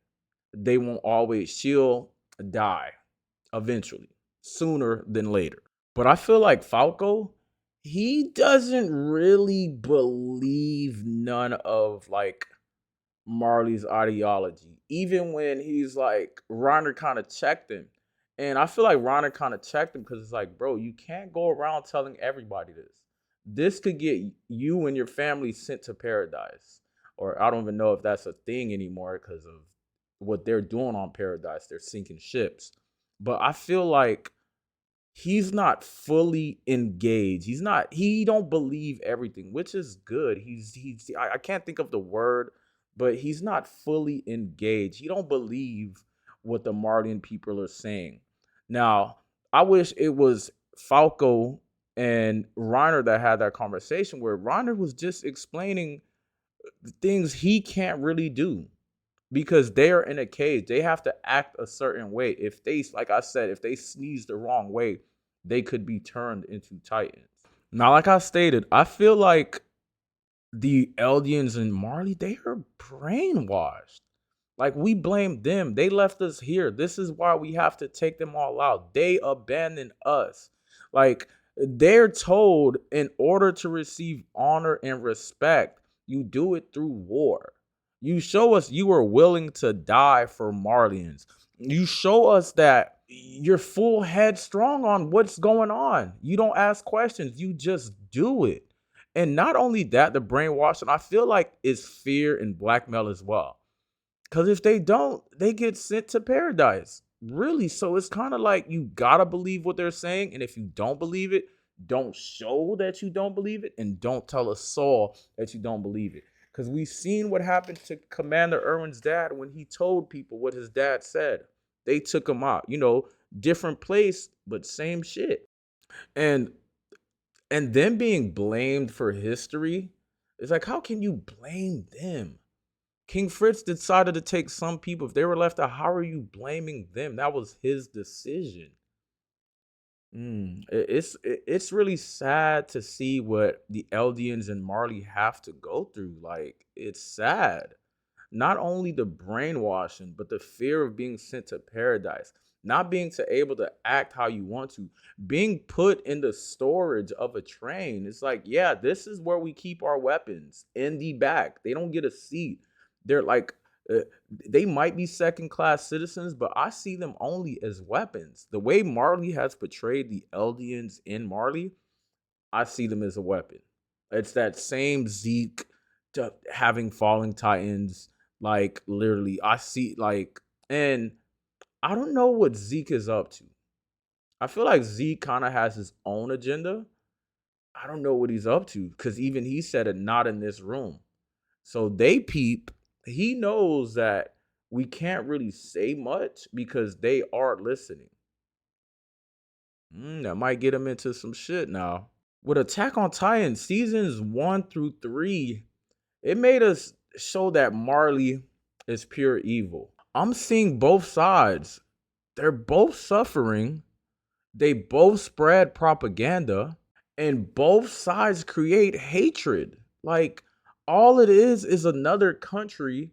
They won't always, she'll die eventually, sooner than later. But I feel like Falco, he doesn't really believe none of like Marley's ideology. Even when he's like, Reiner kind of checked him. And I feel like Reiner kind of checked him because it's like, bro, you can't go around telling everybody this. This could get you and your family sent to paradise. Or I don't even know if that's a thing anymore because of what they're doing on Paradise. They're sinking ships. But I feel like he's not fully engaged. He don't believe everything, which is good. I can't think of the word, but he's not fully engaged. He don't believe what the Marleyan people are saying. Now, I wish it was Falco and Reiner that had that conversation where Reiner was just explaining the things he can't really do because they are in a cage. They have to act a certain way. If they, like I said, if they sneeze the wrong way, they could be turned into titans. Now, like I stated, I feel like the Eldians and Marley, they are brainwashed. Like, we blame them. They left us here. This is why we have to take them all out. They abandoned us. Like, they're told in order to receive honor and respect, you do it through war. You show us you are willing to die for Marleyans. You show us that you're full headstrong on what's going on. You don't ask questions. You just do it. And not only that, the brainwashing, I feel like it's fear and blackmail as well. Because if they don't, they get sent to paradise. Really. So it's kind of like you got to believe what they're saying. And if you don't believe it, don't show that you don't believe it. And don't tell a soul that you don't believe it. Because we've seen what happened to Commander Irwin's dad when he told people what his dad said. They took him out. You know, different place, but same shit. And them being blamed for history, it's like, how can you blame them? King Fritz decided to take some people. If they were left out, how are you blaming them? That was his decision. It's really sad to see what the Eldians and Marley have to go through. Like, it's sad. Not only the brainwashing, but the fear of being sent to paradise, not being able to act how you want to, being put in the storage of a train. It's like, yeah, this is where we keep our weapons in the back. They don't get a seat. They're like, they might be second-class citizens, but I see them only as weapons. The way Marley has portrayed the Eldians in Marley, I see them as a weapon. It's that same Zeke to having falling titans. Like, literally, I see, like, and I don't know what Zeke is up to. I feel like Zeke kind of has his own agenda. I don't know what he's up to because even he said it, not in this room. So they peep He knows that we can't really say much because they are listening. That might get him into some shit now. With Attack on Titan seasons 1 through 3, it made us show that Marley is pure evil. I'm seeing both sides. They're both suffering. They both spread propaganda, and both sides create hatred. Like, all it is another country.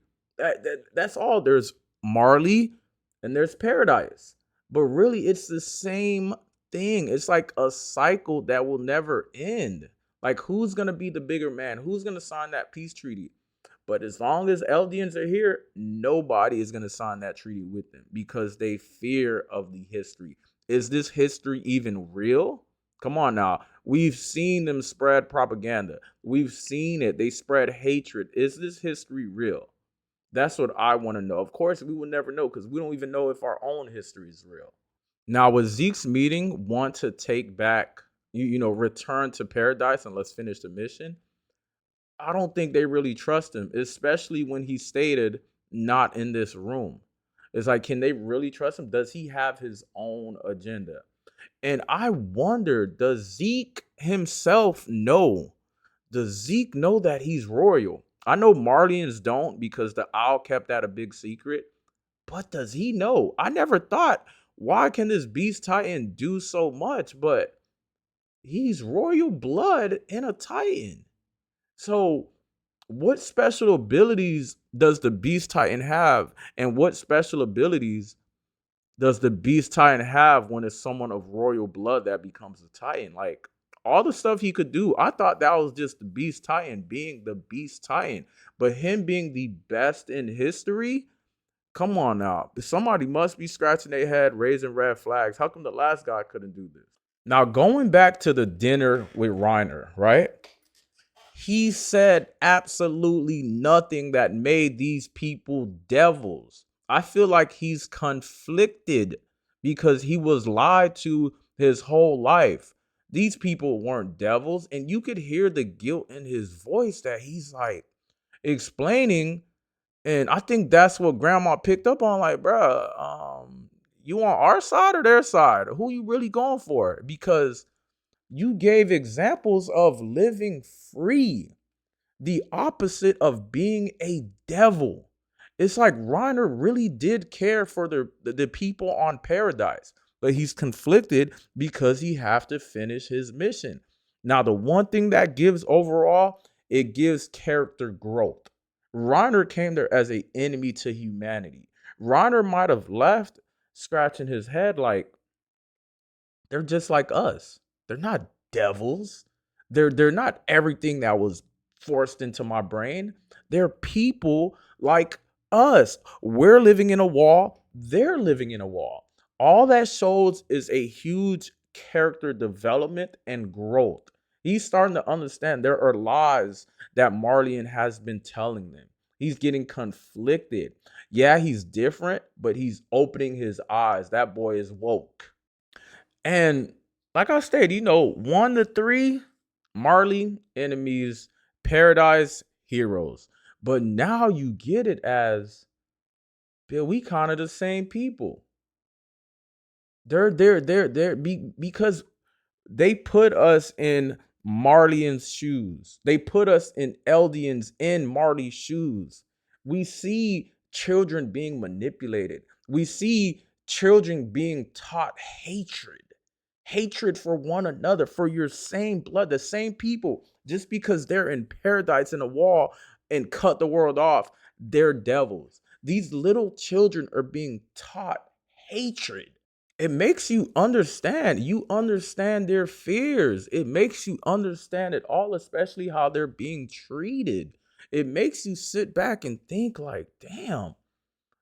That's all. There's Marley and there's Paradise. But really, it's the same thing. It's like a cycle that will never end. Like, who's gonna be the bigger man? Who's gonna sign that peace treaty? But as long as Eldians are here, nobody is going to sign that treaty with them because they fear of the history. Is this history even real? Come on now. We've seen them spread propaganda. We've seen it. They spread hatred. Is this history real? That's what I want to know. Of course, we will never know because we don't even know if our own history is real. Now, with Zeke's meeting, want to take back, return to paradise and let's finish the mission. I don't think they really trust him, especially when he stated not in this room. It's like, can they really trust him? Does he have his own agenda? And I wonder, does Zeke himself know? Does Zeke know that he's royal? I know Marlians don't because the owl kept that a big secret. But does he know? I never thought, why can this Beast Titan do so much? But he's royal blood and a Titan. So, what special abilities does the Beast Titan have? And what special abilities does the Beast Titan have when it's someone of royal blood that becomes a Titan? Like, all the stuff he could do, I thought that was just the Beast Titan being the Beast Titan. But him being the best in history, come on now. Somebody must be scratching their head, raising red flags. How come the last guy couldn't do this? Now, going back to the dinner with Reiner, right? He said absolutely nothing that made these people devils. I feel like he's conflicted because he was lied to his whole life. These people weren't devils, and you could hear the guilt in his voice that he's like explaining. And I think that's what grandma picked up on. Like, bruh, you on our side or their side? Who you really going for? Because you gave examples of living free, the opposite of being a devil. It's like Reiner really did care for the people on Paradise, but he's conflicted because he have to finish his mission. Now, the one thing that gives overall, it gives character growth. Reiner came there as an enemy to humanity. Reiner might have left scratching his head like, they're just like us. They're not devils. They're not everything that was forced into my brain. They're people like us. We're living in a wall. They're living in a wall. All that shows is a huge character development and growth. He's starting to understand there are lies that Marlian has been telling them. He's getting conflicted. Yeah, he's different, but he's opening his eyes. That boy is woke. And like I said, 1 to 3, Marley, enemies, Paradise, heroes. But now you get it as, Bill, we kind of the same people. Because they put us in Marlian's shoes. They put us in Eldians in Marley's shoes. We see children being manipulated. We see children being taught hatred for one another, for your same blood, the same people. Just because they're in paradise in a wall and cut the world off, they're devils. These little children are being taught hatred. It makes you understand. You understand their fears. It makes you understand it all, especially how they're being treated. It makes you sit back and think like, damn,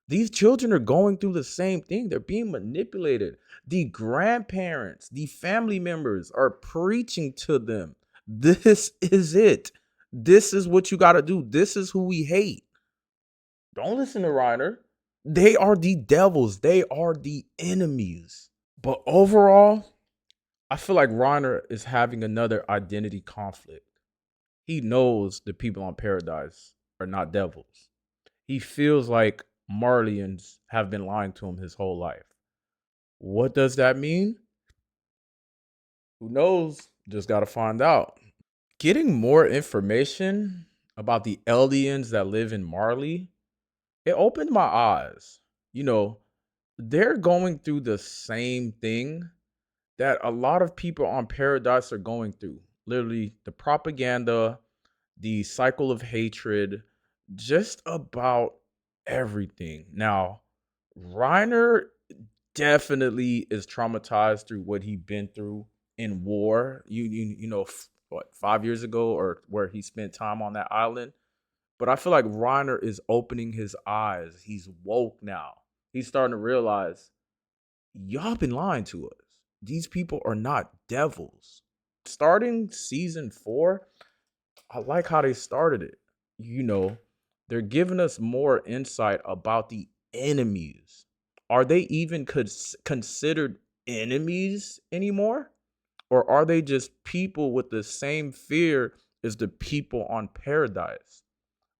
these children are going through the same thing. They're being manipulated. The grandparents, the family members are preaching to them. This is it. This is what you got to do. This is who we hate. Don't listen to Reiner. They are the devils. They are the enemies. But overall, I feel like Reiner is having another identity conflict. He knows the people on Paradise are not devils. He feels like Marlians have been lying to him his whole life. What does that mean? Who knows? Just got to find out. Getting more information about the Eldians that live in Marley, it opened my eyes. You know, they're going through the same thing that a lot of people on Paradise are going through. Literally, the propaganda, the cycle of hatred, just about everything. Now, Reiner definitely is traumatized through what he's been through in war. You know what, 5 years ago, or where he spent time on that island. But I feel like Reiner is opening his eyes. He's woke now. He's starting to realize y'all been lying to us. These people are not devils. Starting season 4, I like how they started it. You know, they're giving us more insight about the enemies. Are they even considered enemies anymore? Or are they just people with the same fear as the people on Paradise?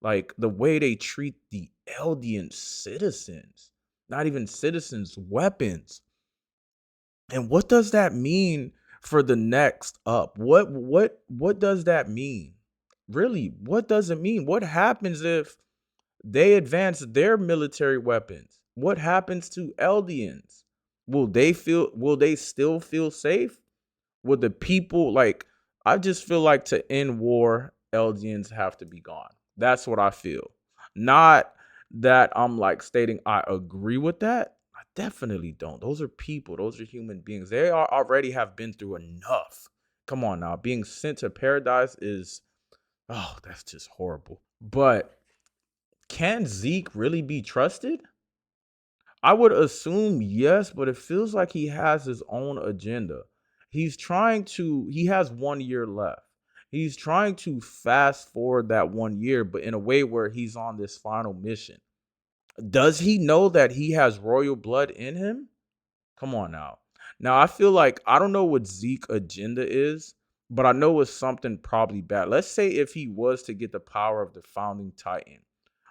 Like the way they treat the Eldian citizens, not even citizens, weapons. And what does that mean for the next up? What does that mean? Really, what does it mean? What happens if they advance their military weapons? What happens to Eldians? Will they still feel safe? Will the people, like, I just feel like to end war, Eldians have to be gone. That's what I feel. Not that I'm like stating I agree with that. I definitely don't. Those are people. Those are human beings. They are already have been through enough. Come on now. Being sent to Paradise is, oh, that's just horrible. But can Zeke really be trusted? I would assume yes, but it feels like he has his own agenda. He has 1 year left. He's trying to fast forward that 1 year, but in a way where he's on this final mission. Does he know that he has royal blood in him? Come on now. Now, I feel like I don't know what Zeke's agenda is, but I know it's something probably bad. Let's say if he was to get the power of the founding Titan,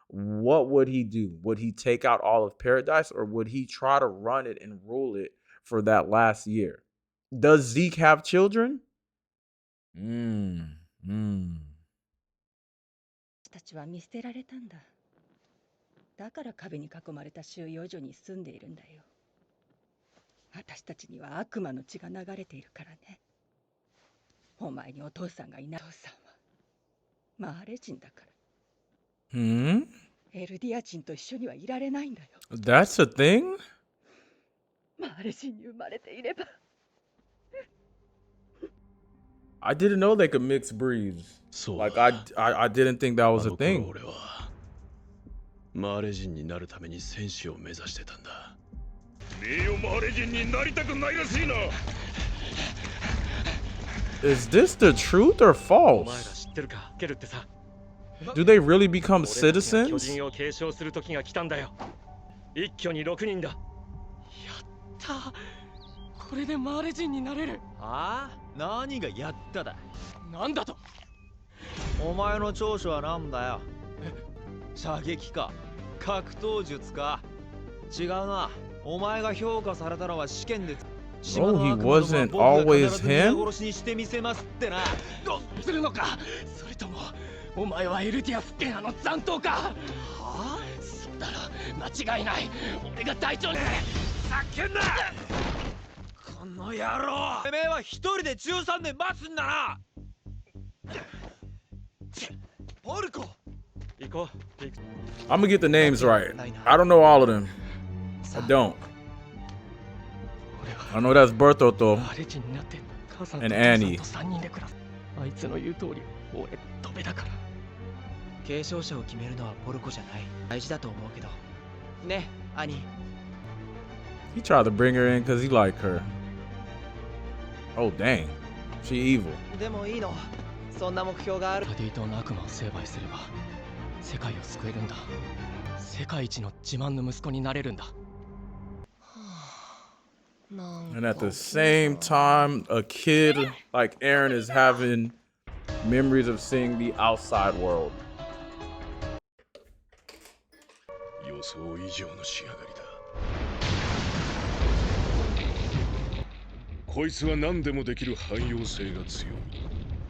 what would he do? Would he take out all of Paradise, or would he try to run it and rule it for that last year? Does Zeke have children? たちは見捨てられたんだ。だから壁に囲まれた収容所に住んでいるんだよ。私たちには悪魔の血が流れているからね。お前にお父さんがいない。お父さんはマーレ人だから。エルディア人と一緒にはいられないんだよ。That's a thing? マーレ人に生まれていれば。I didn't know they could mix breeds. Like I didn't think that was a thing. 俺はマーレ人になるために戦士を目指してたんだ。名誉マーレ人になりたくないらしいな。Is this the truth or false? Do they really become citizens? 巨人を継承する時が来たんだよ。一挙に6人だ。やった。これでマーレ人になれる。ああ、何がやっただ。なんだと。お前の長所はなんだよ。射撃か、格闘術か。違うな。お前が評価されたのは試験で。Oh, he wasn't always him? 殺しにしてみせますってな。どうするのか。それともお前はエルディア・スケアの残党か。はあ？そうだろ。間違いない。俺が隊長ね。叫んだ。この野郎。てめえは一人で13年待つんだな。ポルコ。行こう。I'm gonna get the names right. I don't know all of them. I don't. I know that's Bertotto and Annie. あいつの言う通り、俺ドベだから。継承者を決めるのはポルコじゃない。大事だと思うけど。ね、アニ。He tried to bring her in because he liked her. Oh dang, she evil. でもいいの。そんな目標がある。パディ島の悪魔を成敗すれば世界を救えるんだ。世界一の自慢の息子になれるんだ。And at the same time, a kid like Aaron is having memories of seeing the outside world. 予想以上の仕上がりだ。こいつは何でもできる汎用性が強い。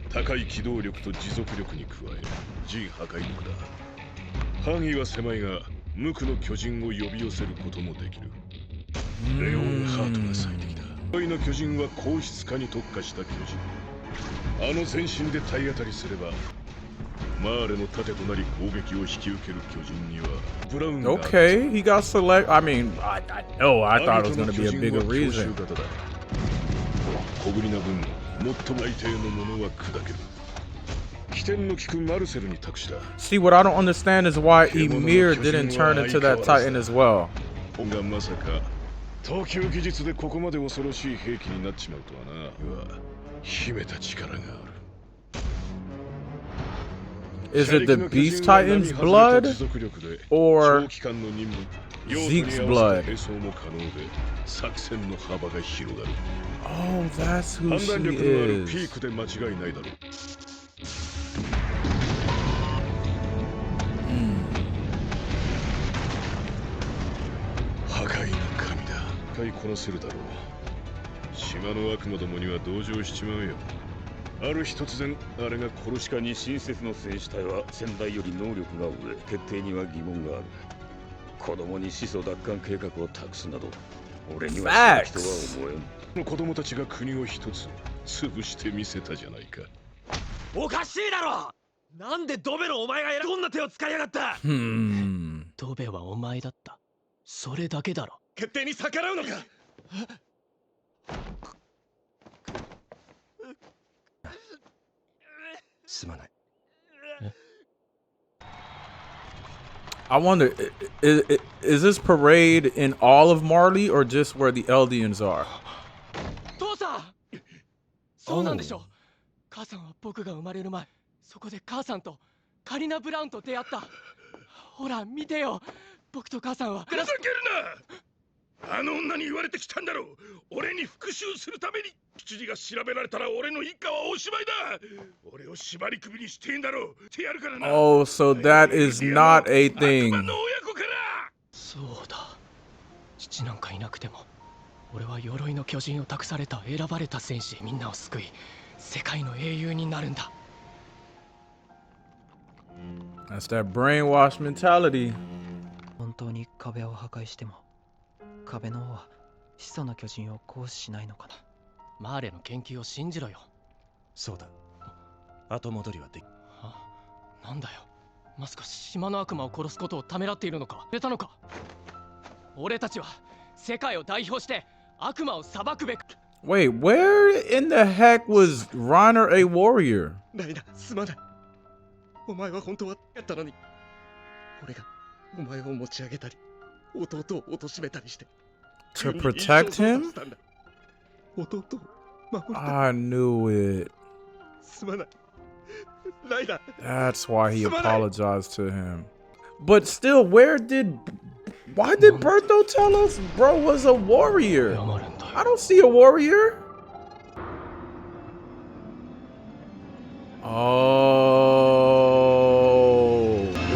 高い機動力と持続力に加え人破壊力だ。範囲は狭いが無垢の巨人を呼び寄せることもできる。レオンハートが最適だ。鎧の巨人は硬質化に特化した巨人。あの全身で体当たりすればマーレの盾となり攻撃を引き受ける巨人にはブラウンが Okay, he got select. I mean, I know. I thought it was going to be a bigger reason. 小ぶりな分最も相手のものは砕ける。起点の利くマルセルに託した。 See, what I don't understand is why Ymir didn't turn into that Titan as well. がまさか投球技術でここまで恐ろしい兵器になっちまうとはな。は秘めた力がある。 Is it the Beast Titan's blood or Zeke's blood? Oh, that's who she is. Hmm. ある日突然あれが殺しかに親切の戦士隊は先代より能力が上、決定には疑問がある。子供に始祖奪還計画を託すなど俺には人は思えん。子供たちが国を一つ潰してみせたじゃないか。おかしいだろ。なんでドベのお前がどんな手を使いやがった。ドベはお前だった。それだけだろ。決定に逆らうのか。すまない。I wonder, is this parade in all of Marley or just where the Eldians are? 父さん、そうなんでしょう。母さんは僕が生まれる前、そこで母さんとカリナ・ブラウンと出会った。ほら見てよ、僕と母さんは。ふざけるな。あの女に言われてきたんだろう。俺に復讐するために。羊が調べられたら俺の一家はおしまいだ。俺を縛り首にしていんだろう。手やるからな。Oh, so that is not a thing. そうだ。父なんかいなくても、俺は鎧の巨人を託された選ばれた戦士、みんなを救い、世界の英雄になるんだ。That's that brainwash mentality. 本当に壁を破壊しても、壁の王は始祖の巨人を行使しないのかな。マーレの研究を信じろよ。そうだ。後戻りはでき。なんだよ。まさか島の悪魔を殺すことをためらっているのか。出たのか。俺たちは世界を代表して悪魔を裁くべく。Wait, where in the heck was Reiner a warrior? ライナ、すまない。お前は本当はやったのに。俺がお前を持ち上げたり、弟を貶めたりして。To protect him? I knew it. That's why he apologized to him. But still, why did Bertho tell us bro was a warrior? I don't see a warrior. Oh,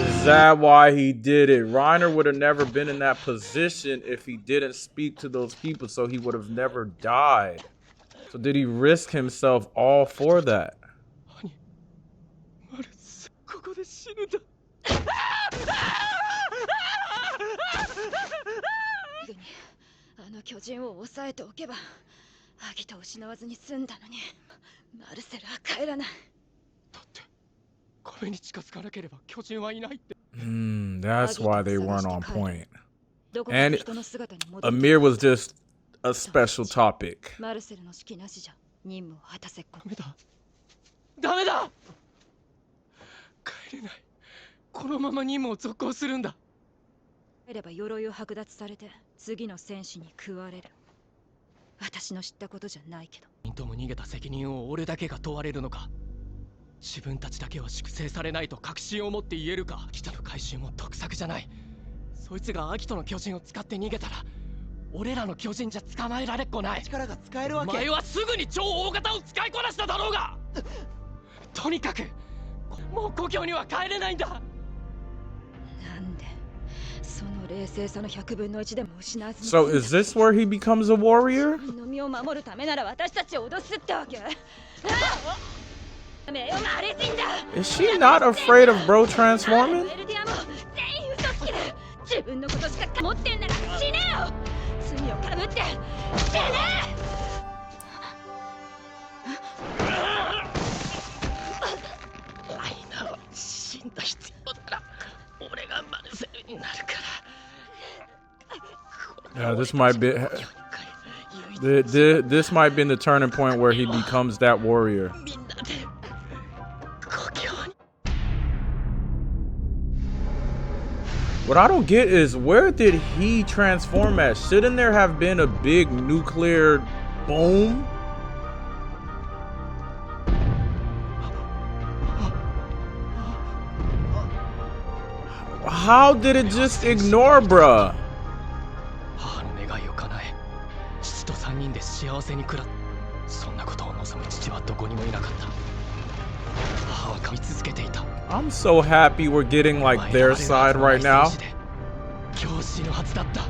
is that why he did it? Reiner would have never been in that position if he didn't speak to those people, so he would have never died. So did he risk himself all for that? ここで死ぬんだ。あの巨人を抑えておけば、アギトを失わずに済んだのに、マルセルは帰らない。だって壁に近づかなければ巨人はいないって。That's why they weren't on point. And Ymir was just a special topic. マルセルの指揮なしじゃ任務を果たせっこ。ダメだ。帰れない。このまま任務を続行するんだ。帰れば鎧を剥奪されて次の戦士に食われる。私の知ったことじゃないけど。とも逃げた責任を俺だけが問われるのか。自分たちだけは粛清されないと確信を持って言えるか。アキトの回収も得策じゃない。そいつがアキトの巨人を使って逃げたら、俺らの巨人じゃ捕まえられっこない。力が使えるわけ。お前はすぐに超大型を使いこなしただろうが。とにかくもう故郷には帰れないんだ。なんでその冷静さの100分の1でも失わずに So is this where he becomes a warrior? 自分の身を守るためなら私たちを脅すってわけ。名誉なレジンだ。 Is she not afraid of bro transforming? エルディアも全員嘘つきだ。自分のことしか持ってんなら死ねよ。罪をかぶって死ね。ライナーは死んだ必要なら俺がマルセルになるから。 Yeah, this might be this might be the turning point where he becomes that warrior. What I don't get is where did he transform at? Shouldn't there have been a big nuclear boom? How did it just ignore, bruh? 母の願いを叶え、父と3人で幸せに暮らす。そんなことを望む父はどこにもいなかった。母は噛み続けていた。 I'm so happy we're getting like their side right now. 今日死ぬはずだった。や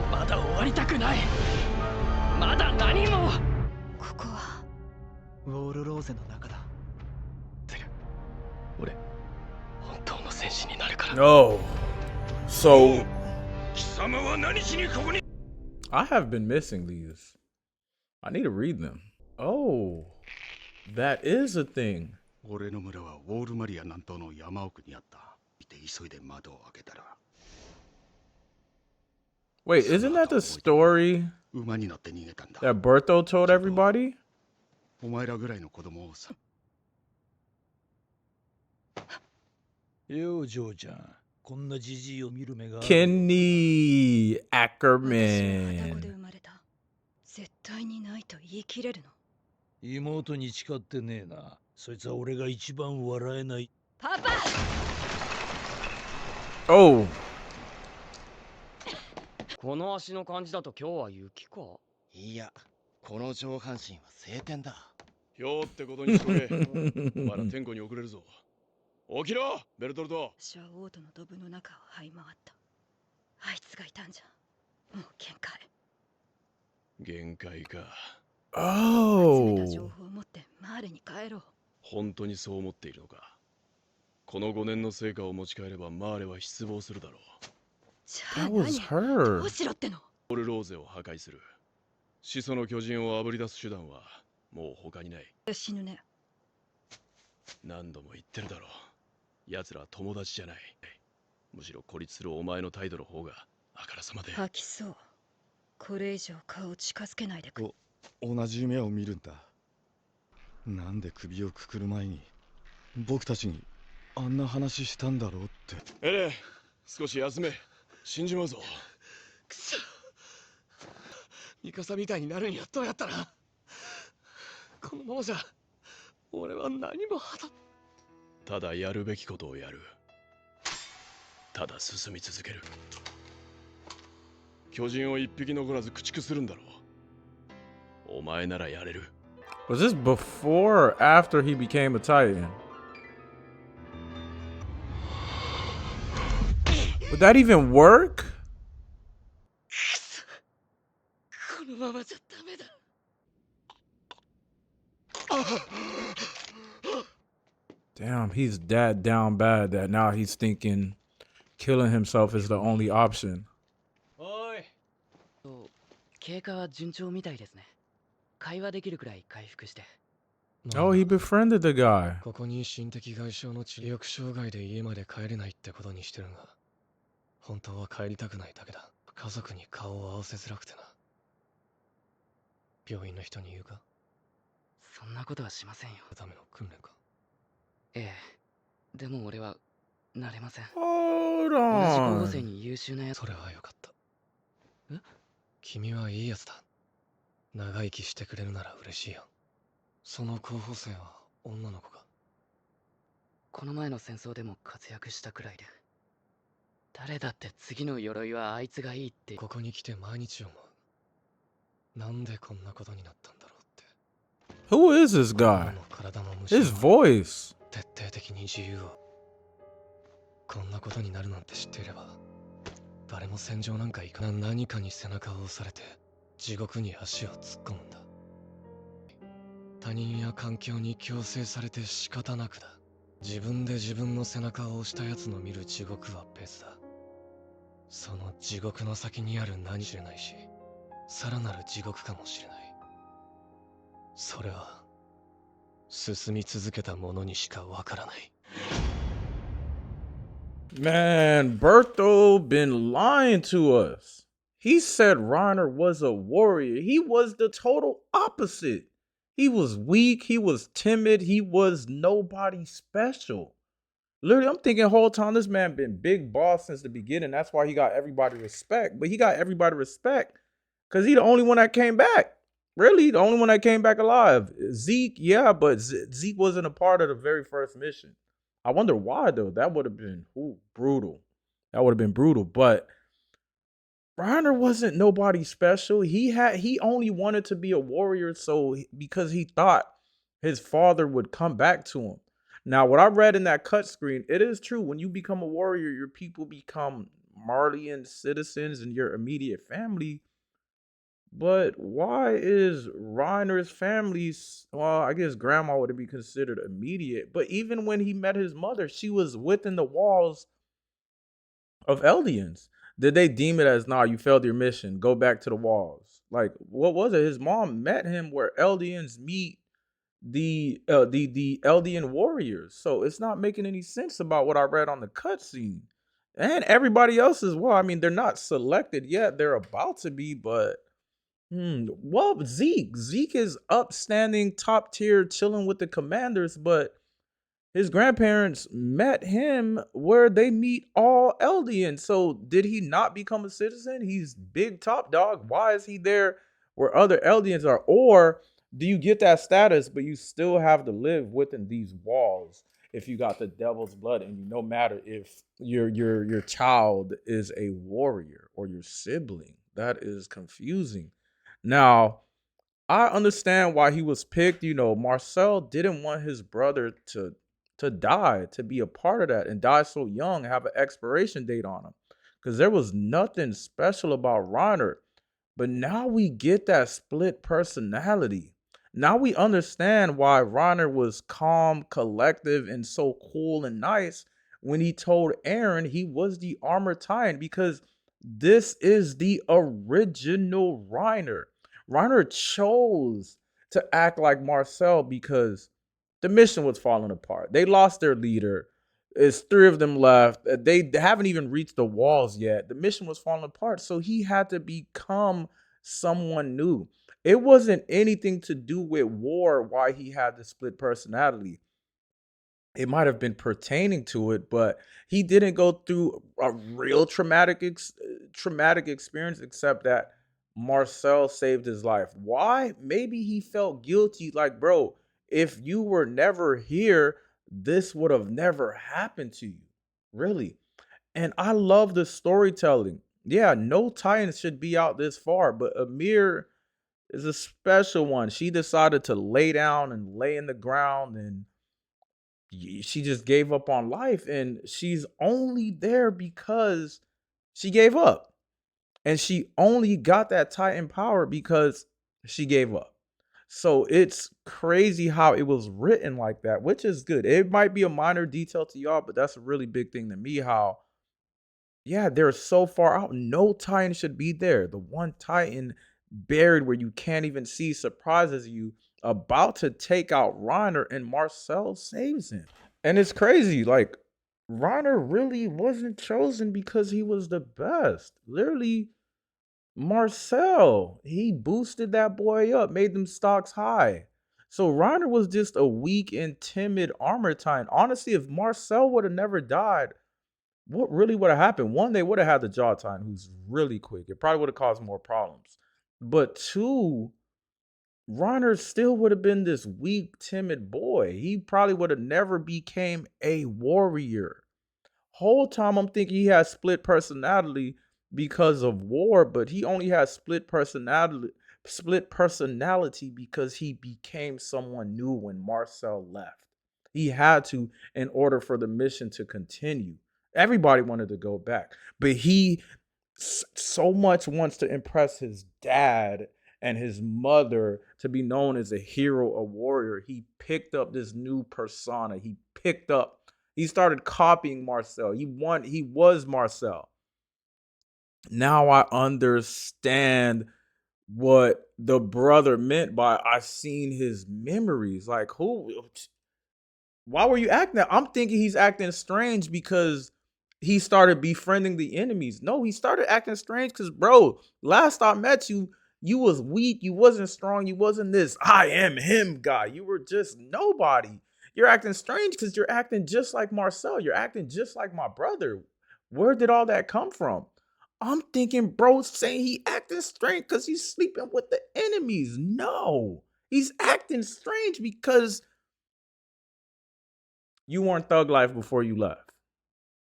だ、まだ終わりたくない。まだ何も。ここはウォールローゼの中だ。俺、本当の戦士になるから。 Oh, so 貴様は何しにここに。 I have been missing these. I need to read them. Oh, that is a thing. 俺の村はウォールマリア南東の山奥にあった。見て急いで窓を開けたら。 Wait, isn't that the story 馬に乗って逃げたんだ。 that Bertho told everybody? お前らぐらいの子供をさ。よう、ジョーちゃん。こんなじじいを見る目が。Kenny 私は裸子で Ackerman. 生まれた。絶対にないと言い切れるの。妹に誓ってねえな。そいつは俺が一番笑えない。パパ。 Oh. この足の感じだと今日は雪か。いや、この上半身は晴天だ。今日ってことにしとけ。まだ天候に遅れるぞ。起きろ、ベルトルト。私はオートのドブの中を這い回った。あいつがいたんじゃ。もう限界。限界か。集めた Oh. 情報を持ってマーレに帰ろう。本当にそう思っているのか。この5年の成果を持ち帰ればマーレは失望するだろう。じゃあ That was 何？ her. どうしろっての？オルローゼを破壊する。始祖の巨人をあぶり出す手段はもう他にない。死ぬね。何度も言ってるだろう。奴らは友達じゃない。むしろ孤立するお前の態度の方があからさまで。吐きそう。これ以上顔を近づけないでくれ。同じ夢を見るんだ。なんで首をくくる前に僕たちにあんな話したんだろうって。エレン、少し休め。死んじまうぞ。くそ。ミカサみたいになるにはどうやったら。このままじゃ俺は何もただやるべきことをやる。ただ進み続ける。巨人を一匹残らず駆逐するんだろう。お前ならやれる。Was this before or after he became a Titan? Would that even work? このままじゃダメだ。Damn, he's that down bad that now he's thinking killing himself is the only option. おい。経過は順調みたいですね。会話できるくらい回復して。Oh, he befriended the guy. ここに心的外傷の治療障害で家まで帰れないってことにしてるが、本当は帰りたくないだけだ。家族に顔を合わせづらくてな。病院の人に言うか？そんなことはしませんよ。ための訓練か。ええ。でも俺はなれません。 Hold 同じ候 on. 補生に優秀なやつ。それはよかった。え？君はいいやつだ。長生きしてくれるなら嬉しいよ。その候補生は女の子か？この前の戦争でも活躍したくらいで。誰だって次の鎧はあいつがいいって。ここに来て毎日思う。なんでこんなことになったんだろうって。 Who is this guy? 体も His voice. 徹底的に自由を。こんなことになるなんて知っていれば、誰も戦場なんか行かない。何かに背中を押されて、地獄に足を突っ込むんだ。他人や環境に強制されて仕方なくだ。自分で自分の背中を押した奴の見る地獄は別だ。その地獄の先にある何知れないし、さらなる地獄かもしれない。それは進み続けた者にしかわからない。Man, Bertho been lying to us. He said Reiner was a warrior. He was the total opposite. He was weak, he was timid, he was nobody special. Literally, I'm thinking the whole time this man been big boss since the beginning. That's why he got everybody respect. But he got everybody respect because he the only one that came back. Really, the only one that came back alive. Zeke, yeah, but Zeke wasn't a part of the very first mission. I wonder why though. That would have been brutal. That would have been brutal. But Reiner wasn't nobody special. He only wanted to be a warrior because he thought his father would come back to him. Now, what I read in that cut screen, it is true. When you become a warrior, your people become Marleyan citizens and your immediate family. But why is Reiner's family? Well, I guess grandma would be considered immediate. But even when he met his mother, she was within the walls of Eldians. Did they deem it as, nah, you failed your mission, go back to the walls? Like, what was it? His mom met him where Eldians meet the Eldian warriors. So it's not making any sense about what I read on the cutscene. And everybody else as well. I mean, they're not selected yet. They're about to be, but well, Zeke is upstanding, top tier, chilling with the commanders, but his grandparents met him where they meet all Eldians. So did he not become a citizen? He's big top dog. Why is he there where other Eldians are? Or do you get that status, but you still have to live within these walls if you got the devil's blood in you, no matter if your child is a warrior or your sibling? That is confusing. Now, I understand why he was picked. You know, Marcel didn't want his brother to die, to be a part of that, and die so young, have an expiration date on him. Because there was nothing special about Reiner. But now we get that split personality. Now we understand why Reiner was calm, collective, and so cool and nice when he told Aaron he was the armor titan, because this is the original Reiner. Reiner chose to act like Marcel because the mission was falling apart. They lost their leader. It's three of them left. They haven't even reached the walls yet. The mission was falling apart. So he had to become someone new. It wasn't anything to do with war why he had the split personality. It might have been pertaining to it, but he didn't go through a real traumatic experience, except that Marcel saved his life. Why? Maybe he felt guilty, like, bro, if you were never here, this would have never happened to you. Really. And I love the storytelling. Yeah, no Titans should be out this far, but Amir is a special one. She decided to lay down and lay in the ground, and she just gave up on life, and she's only there because she gave up. And she only got that Titan power because she gave up. So it's crazy how it was written like that, which is good. It might be a minor detail to y'all, but that's a really big thing to me. How, yeah, they're so far out. No Titan should be there. The one Titan buried where you can't even see surprises you, about to take out Reiner, and Marcel saves him. And it's crazy. Like, Reiner really wasn't chosen because he was the best. Literally, Marcel, he boosted that boy up, made them stocks high. So Reiner was just a weak and timid armor titan. Honestly, if Marcel would have never died, what really would have happened? One, they would have had the Jaw Titan, who's really quick. It probably would have caused more problems. But two, Reiner still would have been this weak, timid boy. He probably would have never became a warrior. Whole time I'm thinking he has split personality because of war, but he only has split personality because he became someone new when Marcel left. He had to, in order for the mission to continue. Everybody wanted to go back, but he so much wants to impress his dad and his mother to be known as a hero, a warrior. He picked up this new persona. He started copying Marcel. He was Marcel. Now I understand what the brother meant by I seen his memories. Like, why were you acting that? I'm thinking he's acting strange because he started befriending the enemies. No, he started acting strange because, bro, last I met you, you was weak, you wasn't strong, you wasn't this I am him guy. You were just nobody. You're acting strange because you're acting just like Marcel. You're acting just like my brother. Where did all that come from? I'm thinking, bro, saying he acting strange because he's sleeping with the enemies. No, he's acting strange because you weren't thug life before you left.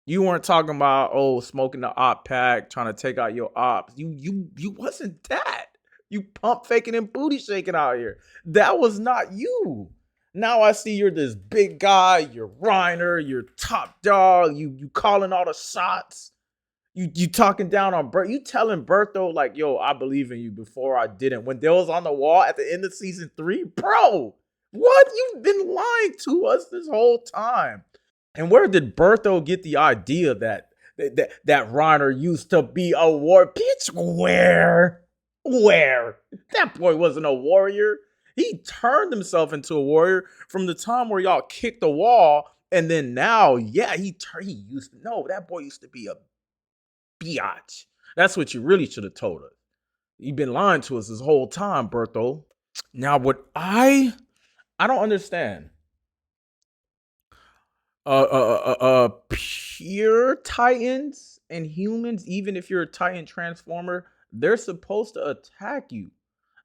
You weren't talking about smoking the op pack, trying to take out your ops. You wasn't that. You pump faking and booty shaking out here. That was not you. Now I see you're this big guy. You're Reiner. You're top dog. You calling all the shots. You talking down on Bert. You telling Bertho like, yo, I believe in you before I didn't. When they was on the wall at the end of season 3, bro, what? You've been lying to us this whole time. And where did Bertho get the idea that Reiner used to be a war? Bitch, where? Where? That boy wasn't a warrior. He turned himself into a warrior from the time where y'all kicked the wall, and then now, yeah, he used to. No, that boy used to be a biatch. That's what you really should have told us. You've been lying to us this whole time, Bertho. Now, what I don't understand. Pure titans and humans, even if you're a titan transformer, they're supposed to attack you.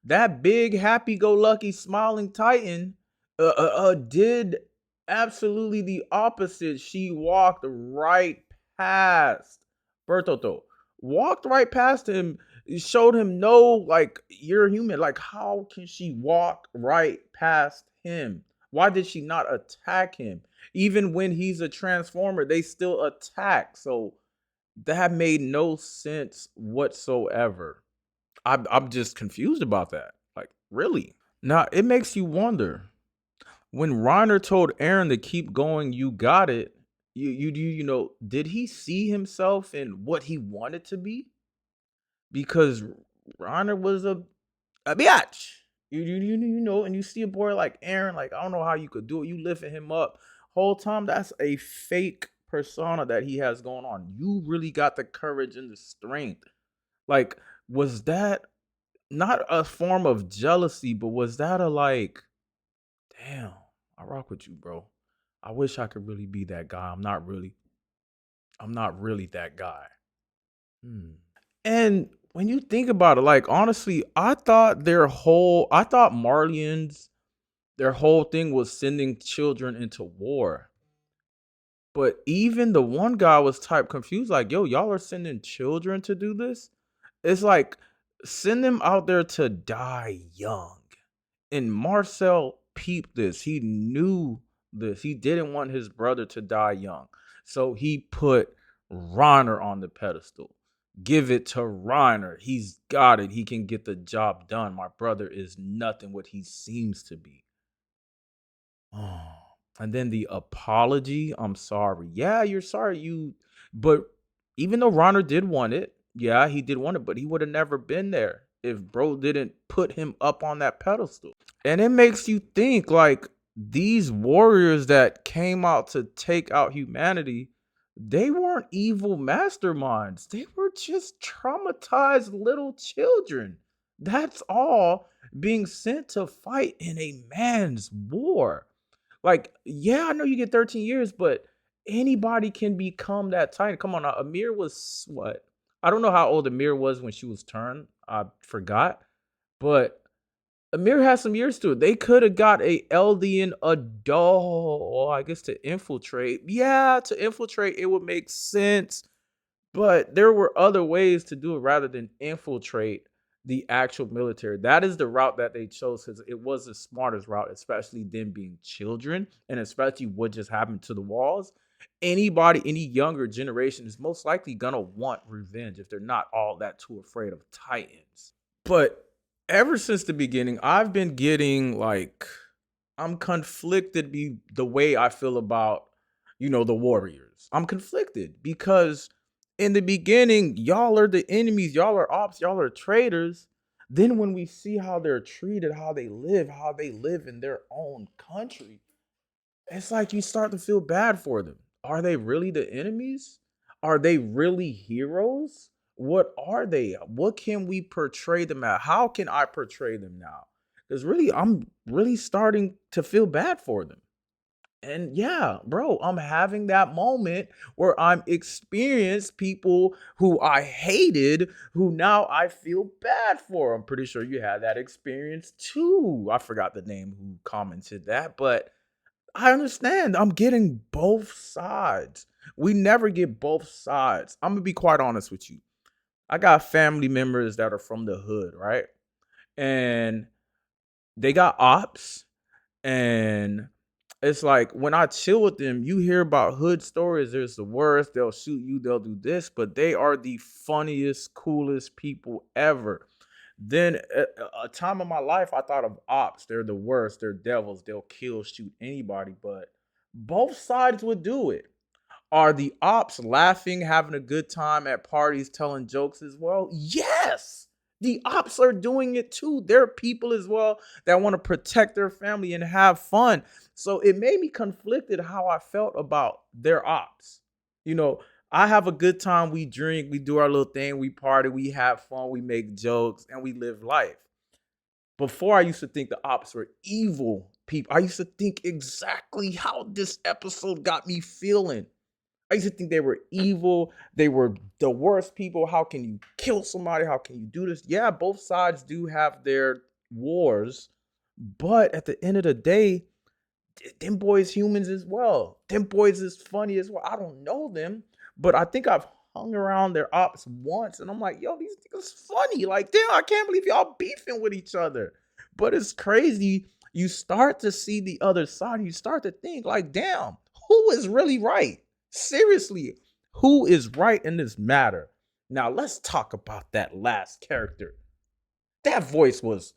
That big happy-go-lucky smiling titan did absolutely the opposite. She walked right past Bertotto. Walked right past him, showed him no, like, you're human. Like, how can she walk right past him? Why did she not attack him? Even when he's a transformer, they still attack. So that made no sense whatsoever. I'm just confused about that. Like, really? Now, it makes you wonder. When Reiner told Aaron to keep going, you got it. You know, did he see himself in what he wanted to be? Because Reiner was a biatch. You know, and you see a boy like Aaron, like, I don't know how you could do it. You lifting him up whole time. That's a fake persona that he has going on. You really got the courage and the strength. Like, was that not a form of jealousy, but was that a like, damn, I rock with you, bro. I wish I could really be that guy. I'm not really that guy. And when you think about it, like, honestly, I thought Marlians, their whole thing was sending children into war. But even the one guy was type confused, like, yo, y'all are sending children to do this? It's like, send them out there to die young. And Marcel peeped this. He knew this. He didn't want his brother to die young. So he put Reiner on the pedestal. Give it to Reiner. He's got it. He can get the job done. My brother is nothing what he seems to be. Oh. And then the apology. I'm sorry. Yeah, you're sorry. But even though Reiner did want it, yeah, he did want it, but he would have never been there if bro didn't put him up on that pedestal. And it makes you think, like, these warriors that came out to take out humanity, they weren't evil masterminds. They were just traumatized little children. That's all, being sent to fight in a man's war. Like, yeah, I know you get 13 years, but anybody can become that titan. Come on now. Amir was what? I don't know how old Amir was when she was turned. I forgot. But Amir has some years to it. They could have got a Eldian adult, I guess, to infiltrate. Yeah, to infiltrate, it would make sense. But there were other ways to do it rather than infiltrate the actual military. That is the route that they chose because it was the smartest route, especially them being children and especially what just happened to the walls. Anybody, any younger generation is most likely gonna want revenge if they're not all that too afraid of Titans. But ever since the beginning, I've been getting like I'm conflicted the way I feel about, the Warriors. I'm conflicted because in the beginning, y'all are the enemies, y'all are ops, y'all are traitors. Then when we see how they're treated, how they live in their own country, it's like you start to feel bad for them. Are they really the enemies? Are they really heroes? What are they? What can we portray them at? How can I portray them now? Because really, I'm really starting to feel bad for them. And yeah, bro, I'm having that moment where I'm experienced people who I hated who now I feel bad for. I'm pretty sure you had that experience too. I forgot the name who commented that, but I understand. I'm getting both sides. We never get both sides. I'm gonna be quite honest with you. I got family members that are from the hood, right? And they got ops, and it's like when I chill with them, you hear about hood stories. There's the worst. They'll shoot you. They'll do this, but they are the funniest, coolest people ever. Then a time of my life, I thought of ops. They're the worst. They're devils. They'll kill, shoot anybody. But both sides would do it. Are the ops laughing, having a good time at parties, telling jokes as well? Yes. The ops are doing it too. They're people as well that want to protect their family and have fun. So it made me conflicted how I felt about their ops. You know, I have a good time. We drink, we do our little thing, we party, we have fun, we make jokes, and we live life. Before I used to think the ops were evil people. I used to think exactly how this episode got me feeling. I used to think they were evil. They were the worst people. How can you kill somebody? How can you do this? Yeah, both sides do have their wars. But at the end of the day, them boys humans as well. Them boys is funny as well. I don't know them, but I think I've hung around their ops once and I'm like, yo, these niggas funny. Like, damn, I can't believe y'all beefing with each other. But it's crazy. You start to see the other side. You start to think like, damn, who is really right? Seriously, who is right in this matter? Now let's talk about that last character. That voice was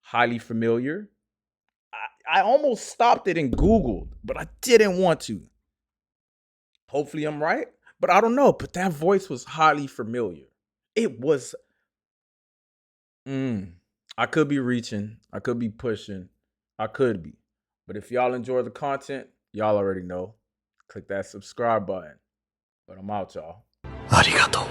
highly familiar. I almost stopped it and Googled, but I didn't want to. Hopefully I'm right, but I don't know. But that voice was highly familiar. It was, I could be reaching, I could be pushing, I could be. But if y'all enjoy the content, y'all already know. Click that subscribe button. But I'm out, y'all. ありがとう。